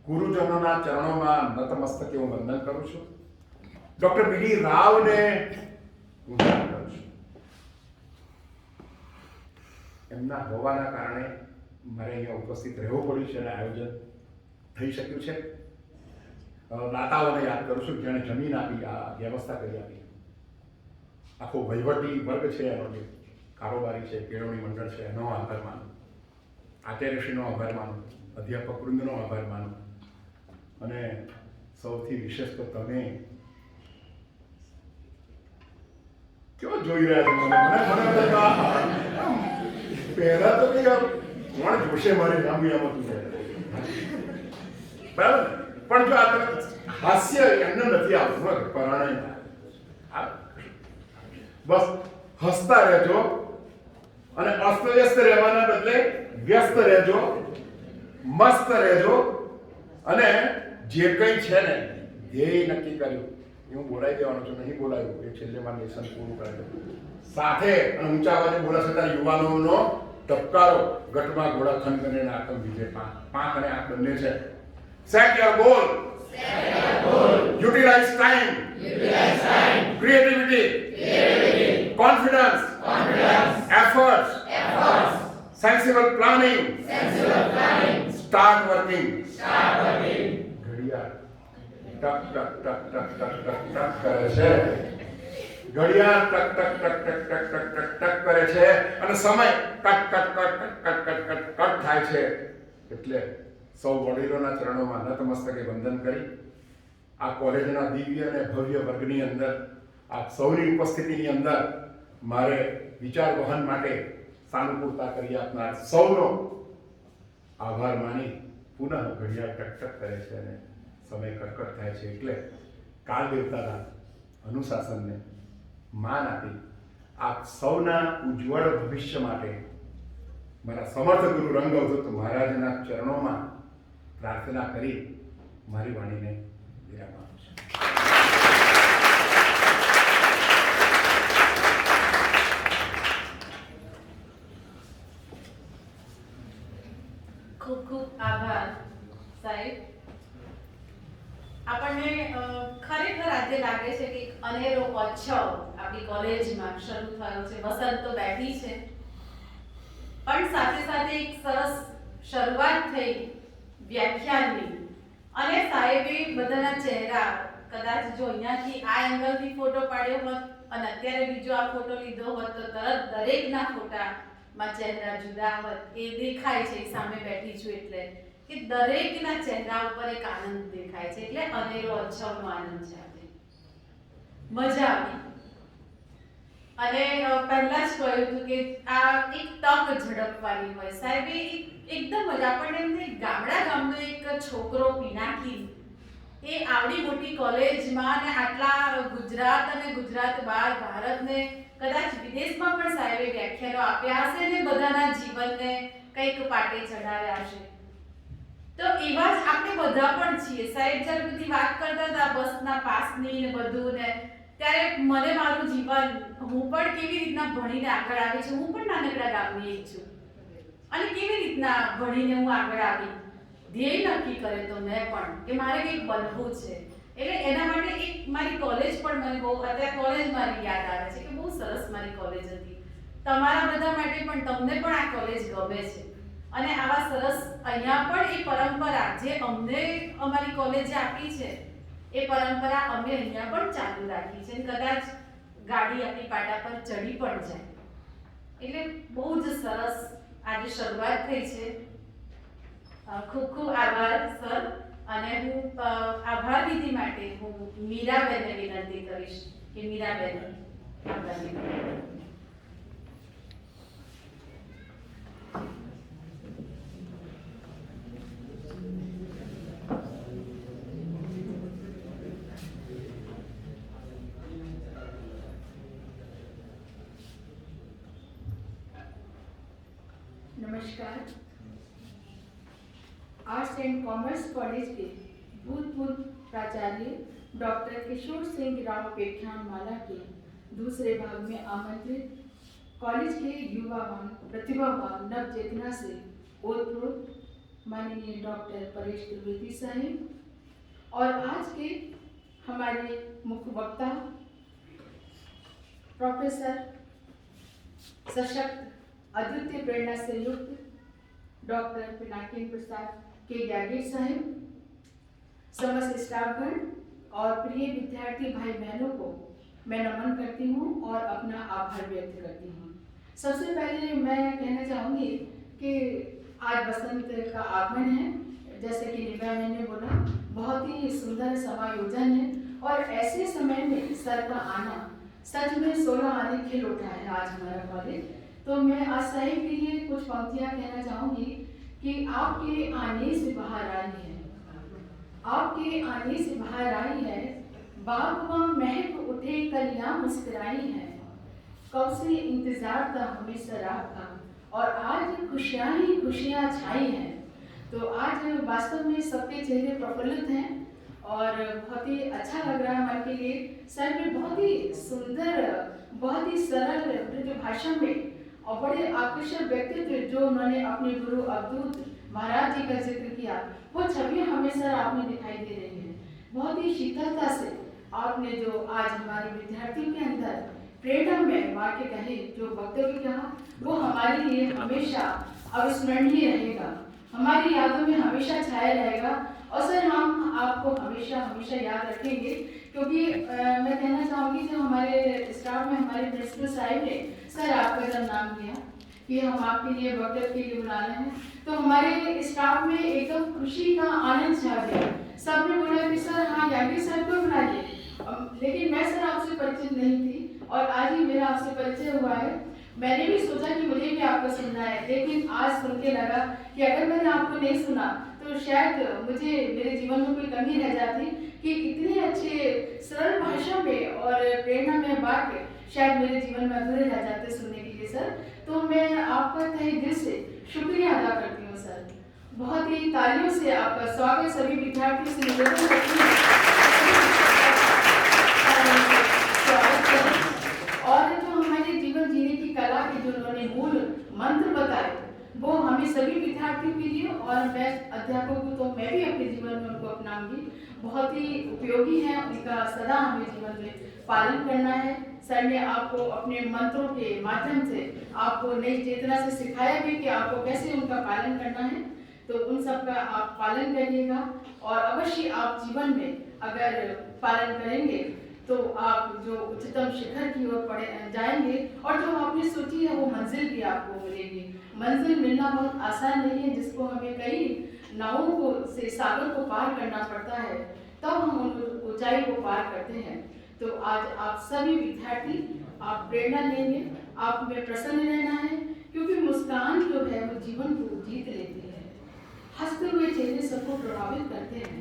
ગુરુજનોના ચરણોમાં નતમસ્તકે હું વંદન કરું છું. ડૉક્ટર બી.ડી. રાવને હું યાદ કરું છું. એમના હોવાના કારણે મારે અહીંયા ઉપસ્થિત રહેવું પડ્યું છે અને આયોજન થઈ શક્યું છે. દાતાઓને યાદ કરું છું જેણે જમીન આપી, આ વ્યવસ્થા કરી આપી. આખો વહીવટી વર્ગ છે એનો, જે કારોબારી છે, કેળવણી મંડળ છે, એનો આભાર માનું. આચાર્યશ્રીનો આભાર માનું, અધ્યાપક વૃંદનો આભાર માનું. અને સૌથી વિશેષ તો તમે કેવો જોઈ રહ્યા છો મને. પહેલા તો કઈ કોણ જોશે મારે નામ આમાં તું બરાબર. પણ જો આ તમે હાસ્ય એમને નથી આવતું, પરાણે બસ હસતા રહેજો અને અસ્તવ્યસ્ત રહેવાના બદલે વ્યસ્ત રહેજો, મસ્ત રહેજો. અને જે કંઈ છે ને ધ્યેય નક્કી કર્યું એ હું બોલાવી દેવાનો છું, નહીં બોલાવ્યું એ છેલ્લે મારું લેસન પૂરું કરે છે. સાથે અને ઊંચા અવાજે બોલાશે ત્યારે યુવાનોનો ધબકારો, ગટમાં ઘોડા ખંડ અને આતમ વિજય. પાંખ અને આંખ બંને છે. Set your goal, utilize time, creativity, confidence, efforts, sensible planning, start working. ઘડિયાળ ટક ટક ટક ટક ટક ટક ટક કરે છે. ઘડિયાળ ટક ટક ટક ટક ટક ટક ટક ટક કરે છે અને સમય cut cut cut cut cut cut cut cut થાય છે. એટલે સૌ વડીલોના ચરણોમાં નતમસ્તકે વંદન કરી આ કોલેજના દિવ્ય અને ભવ્ય વર્ગની અંદર આપ સૌની ઉપસ્થિતિની અંદર મારે વિચાર વહન માટે સાનુકૂળતા કરી આપનાર સૌનો આભાર માની પુનઃ ઘડિયાળ ટકટક કરે છે અને સમય કટકટ થાય છે. એટલે કાળ દેવતાના અનુશાસનને માન આપી આપ સૌના ઉજ્જવળ ભવિષ્ય માટે મારા સમર્થ ગુરુ રંગ અવધૂત મહારાજના ચરણોમાં પ્રાર્થના કરી મારી વાણીને વિરામ આપું છું. ખૂબ ખૂબ આભાર સાહેબ. આપણને ખરેખર આજે લાગે છે કે એક અનેરો ઉત્સવ આપણી કોલેજમાં શરૂ થયો છે. વસંત તો બેઠી છે, પણ સાથે સાથે એક સરસ શરૂઆત થઈ વ્યાખ્યાનની. અને સાહેબે બધાના ચહેરા કદાચ જો અહીંયાથી આ એંગલથી ફોટો પાડ્યો હોત અને અત્યારે બીજો આ ફોટો લીધો હોત તો તરત દરેકના ફોટામાં ચહેરા જુદા હોત. એ દેખાય છે સામે બેઠી છું એટલે કે દરેકના ચહેરા ઉપર એક આનંદ દેખાય છે એટલે અનેરો અછવનો આનંદ છે. આજે મજા આવી અને પહેલા જ કહ્યું હતું કે આ એક તક ઝડપવાની હોય. સાહેબે એકદમ જ આપણને એમને ગામડાનો એક છોકરો પિનાકી એ આવડી મોટી કોલેજમાં અને આટલા ગુજરાત અને ગુજરાત બહાર ભારતને કદાચ વિદેશમાં પણ સાહેબે વ્યાખ્યાનો આપ્યા હશે ને બધાના જીવનને કંઈક પાટે ચડાવ્યા હશે. તો એવા જ આપણે બધા પણ છીએ. સાહેબ જ્યારે બધી વાત કરતા હતા બસના પાસની ને બધું ને ત્યારે મને મારું જીવન હું પણ કેવી રીતના ભણીને આગળ આવી છું. હું પણ નાનકડા ગામની એક છું અને કેવી રીતના ભણીને હું આગળ આવી ધ્યેય નક્કી કરે તો મેં પણ કે મારે કંઈક બનવું છે. એટલે એના માટે એક મારી કોલેજ પણ મને બહુ અત્યારે કોલેજ મારી યાદ આવે છે કે બહુ સરસ મારી કોલેજ હતી. તમારા બધા માટે પણ તમને પણ આ કોલેજ ગમે છે અને આવા સરસ અહીંયા પણ એ પરંપરા જે અમને અમારી કોલેજે આપી છે એ પરંપરા અમે અહીંયા પણ ચાલુ રાખી છે. કદાચ ગાડી આપણી પાટા પર ચડી પણ જાય એટલે બહુ જ સરસ આજે શરૂઆત થઈ છે. ખૂબ ખૂબ આભાર સર. અને હું આભાર વિધિ માટે હું મીરાબેનને વિનંતી કરીશ કે મીરાબેન આભાર વિધિ. नमस्कार। आर्ट्स एंड कॉमर्स कॉलेज के भूतपूर्व प्राचार्य डॉक्टर किशोर सिंह राव व्याख्यान माला के दूसरे भाग में आमंत्रित कॉलेज के युवावान प्रतिभावान नव चेतना से ओतप्रोत माननीय डॉक्टर परेश त्रिवेदी साहब और आज के हमारे मुख्य वक्ता प्रोफेसर सशक्त अद्वितीय प्रेरणा से युक्त डॉक्टर पिनाकिनी प्रसाद के यागिर साहब, समस्त स्टाफगण और प्रिय विद्यार्थी भाई बहनों को मैं नमन करती हूँ और अपना आभार व्यक्त करती हूँ। सबसे पहले मैं कहना चाहूँगी कि आज बसंत का आगमन है, जैसे कि निभा ने बोला, बहुत ही सुंदर समायोजन है और ऐसे समय में सर का आना सच में 16 आने खिल उठा है आज हमारा कॉलेज। तो मैं आज साहिब के लिए कुछ पंक्तियां कहना चाहूंगी कि आपके आने से बाहर आई है, आपके आने से बाहर आई है, बाग में महक उठे कलियां मुस्कुराई है, कब से इंतजार था हमें सराब का और आज खुशियां ही खुशियां छाई हैं। तो आज वास्तव में सबके चेहरे प्रफुल्लित हैं और बहुत ही अच्छा लग रहा है मन के लिए। सर ने बहुत ही सुंदर, बहुत ही सरल ब्रज भाषा में और बड़े आकर्षक व्यक्तित्व जो उन्होंने अपने गुरु अवधूत महाराज जी का जिक्र किया, वो छवि हमेशा आपने दिखाई दे रही है। बहुत ही शीतलता से आपने जो आज हमारे विद्यार्थियों के अंदर प्रेरणा में वाक्य कहे, जो वक्तव्य कहा, वो हमारे लिए हमेशा अविस्मरणीय रहेगा, हमारी यादों में हमेशा छाया रहेगा। और सर हम आपको हमेशा हमेशा याद रखेंगे क्योंकि मैं कहना चाहूँगी जो हमारे स्टाफ में हमारे प्रिंसिपल साहब ने सर आपका जब नाम लिया कि हम आपके लिए वक्तव्य के लिए बुला रहे हैं तो हमारे स्टाफ में एकदम खुशी का आनंद छा गया। सबने बोला कि सर हाँ यागिर सर को बुलाइए, लेकिन मैं सर आपसे परिचित नहीं थी और आज ही मेरा आपसे परिचय हुआ है। मैंने भी सोचा कि मुझे भी आपको सुनना है, लेकिन आज सुन के लगा कि अगर मैंने आपको नहीं सुना तो शायद मुझे मेरे जीवन में कोई कमी रह जाती कि इतने अच्छे सरल भाषा में और प्रेरणा में वाक्य शायद मेरे जीवन में अधूरे रह जाते सुनने के लिए सर। तो मैं आपका तहे दिल से शुक्रिया अदा करती हूँ सर। बहुत ही तालियों से आपका स्वागत सभी विद्यार्थियों से निवेदन करती हूँ और जो हमारे जीवन जीने की कला के जो उन्होंने मूल मंत्र बताए वो हमें सभी विद्यार्थियों के लिए और मैं अध्यापक को तो मैं भी अपने जीवन में उनको अपनाऊंगी, बहुत ही उपयोगी है, उनका सदा हमें जीवन में पालन करना है। सर ने आपको अपने मंत्रों के माध्यम से आपको नई चेतना से सिखाया भी कि आपको कैसे उनका पालन करना है, तो उन सब का आप पालन करिएगा और अवश्य आप जीवन में अगर पालन करेंगे तो आप जो उच्चतम शिखर की ओर जाएंगे और जो आपने सोची है वो मंजिल भी आपको मिलेगी। मंजिल मिलना बहुत आसान नहीं है, जिसको हमें कई नावों को से सागर को पार करना पड़ता है, तब हम उन ऊंचाई को पार करते हैं। तो आज आप सभी विद्यार्थी आप प्रेरणा लेंगे, आप में प्रसन्न रहना है, क्योंकि मुस्कान जो है वो जीवन को जीत लेती है। हंसते हुए चेहरे सबको प्रभावित करते हैं।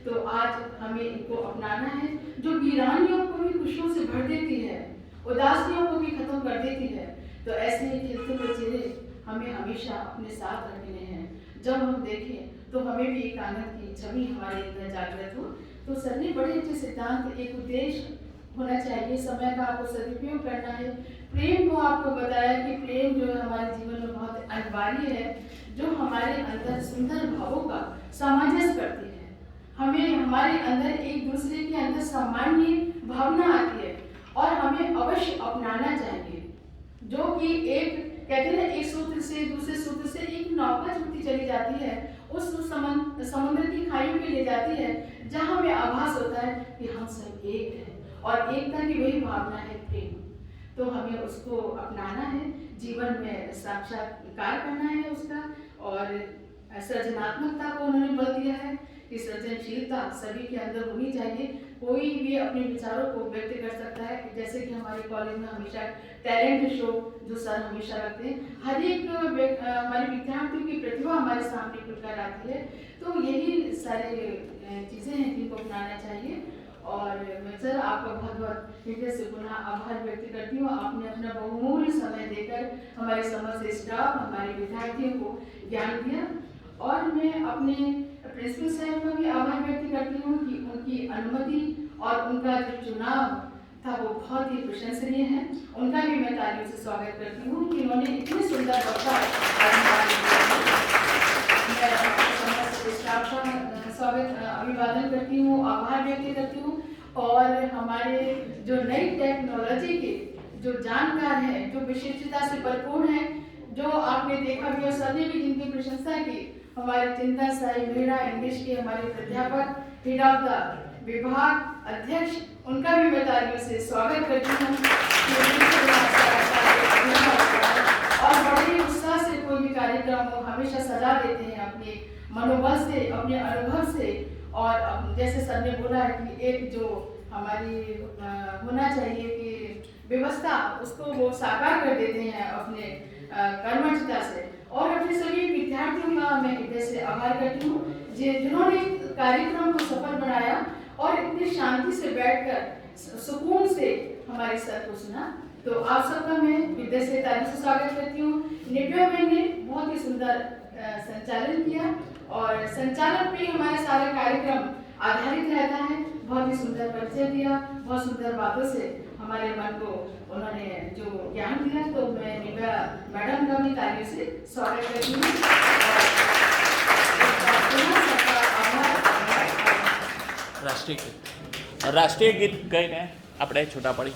तो आज हमें इनको अपनाना है, जो वीरानियों को भी खुशियों से भर देती है, उदासियों को भी खत्म कर देती है। तो ऐसे ही खिलते हुए चेहरे हमें हमेशा अपने साथ रखने हैं। जब हम देखें तो हमें भी एक आनंद की छवि हमारे अंदर जागृत हो। तो सर ने बड़े अच्छे सिद्धांत, एक उद्देश्य होना चाहिए, समय का आपको सदुपयोग करना है। प्रेम को आपको बताया कि प्रेम जो है हमारे जीवन में बहुत अनिवार्य है, जो हमारे अंदर सुंदर भावों का सामंजस्य करती है। हमें हमारे अंदर एक दूसरे के अंदर सामान्य भावना आती है और हमें अवश्य अपनाना चाहिए। जो कि एक कहते हैं ना, एक सूत्र से दूसरे सूत्र से एक नौका जुड़ती चली जाती है, उस समुद्र की खाइयों में ले जाती है, जहाँ हमें आभास होता है कि हम सब एक हैं और एकता की वही भावना है प्रेम। तो हमें उसको अपनाना है, जीवन में साक्षात्कार करना है उसका। और सृजनात्मकता को उन्होंने बल दिया है कि सृजनशीलता सभी के अंदर होनी चाहिए। कोई भी अपने विचारों को व्यक्त कर सकता है। जैसे कि हमारे कॉलेज में हमेशा टैलेंट शो जो सर हमेशा रखते हैं, हर एक हमारे विद्यार्थियों की प्रतिभा हमारे सामने खुलकर आती है। तो यही सारी चीज़ें हैं जिनको अपनाना चाहिए। और मैं सर आपका बहुत बहुत हृदय से पुनः आभार व्यक्त करती हूँ। आपने अपना बहुमूल्य समय देकर हमारे समस्त स्टाफ, हमारे विद्यार्थियों को ज्ञान दिया। और मैं अपने प्रिंसिपल साहब का भी आभार व्यक्त करती हूँ कि उनकी अनुमति और उनका जो चुनाव था वो बहुत ही प्रशंसनीय है। उनका भी मैं तालियों से स्वागत करती हूँ कि उन्होंने इतने सुंदर वक्ता स्टाफ का स्वागत अभिवादन करती हूँ, आभार व्यक्त करती हूँ। और हमारे जो नई टेक्नोलॉजी के जो जानकार हैं, जो विशिष्टता से भरपूर हैं, जो आपने देखा भी और सभी भी जिनकी प्रशंसा की, हमारे चिंता साई मेहरा इंग्लिश के हमारे प्राध्यापक, हेड ऑफ द विभाग अध्यक्ष, उनका भी मैं तालियों से स्वागत करती हूँ। और बड़े ही उत्साह से कोई भी कार्यक्रम हो हमेशा सजा देते हैं अपने मनोबल से, अपने अनुभव से। और जैसे सर ने बोला है कि एक जो हमारी होना चाहिए कि व्यवस्था, उसको वो साकार कर देते हैं अपने कर्मठता से। और अपने सभी विद्यार्थियों का मैं हृदय से आभार करती हूँ जिन्होंने कार्यक्रम को सफल बनाया और इतनी शांति से बैठकर सुकून से हमारे सर को सुना। तो आप सबका मैं हृदय से तालियों से स्वागत करती हूँ। निव्या मैम ने बहुत ही सुंदर संचालन किया और संचालन पे हमारे सारे कार्यक्रम आधारित रहता है। बहुत ही सुंदर परिचय दिया, बहुत सुंदर बातों से हमारे मन को उन्होंने जो ज्ञान दिया। तो मैं निव्या मैडम का भी तालियों से स्वागत करती हूँ। રાષ્ટ્રીય ગીત ગાઈને આપણે છૂટા પડી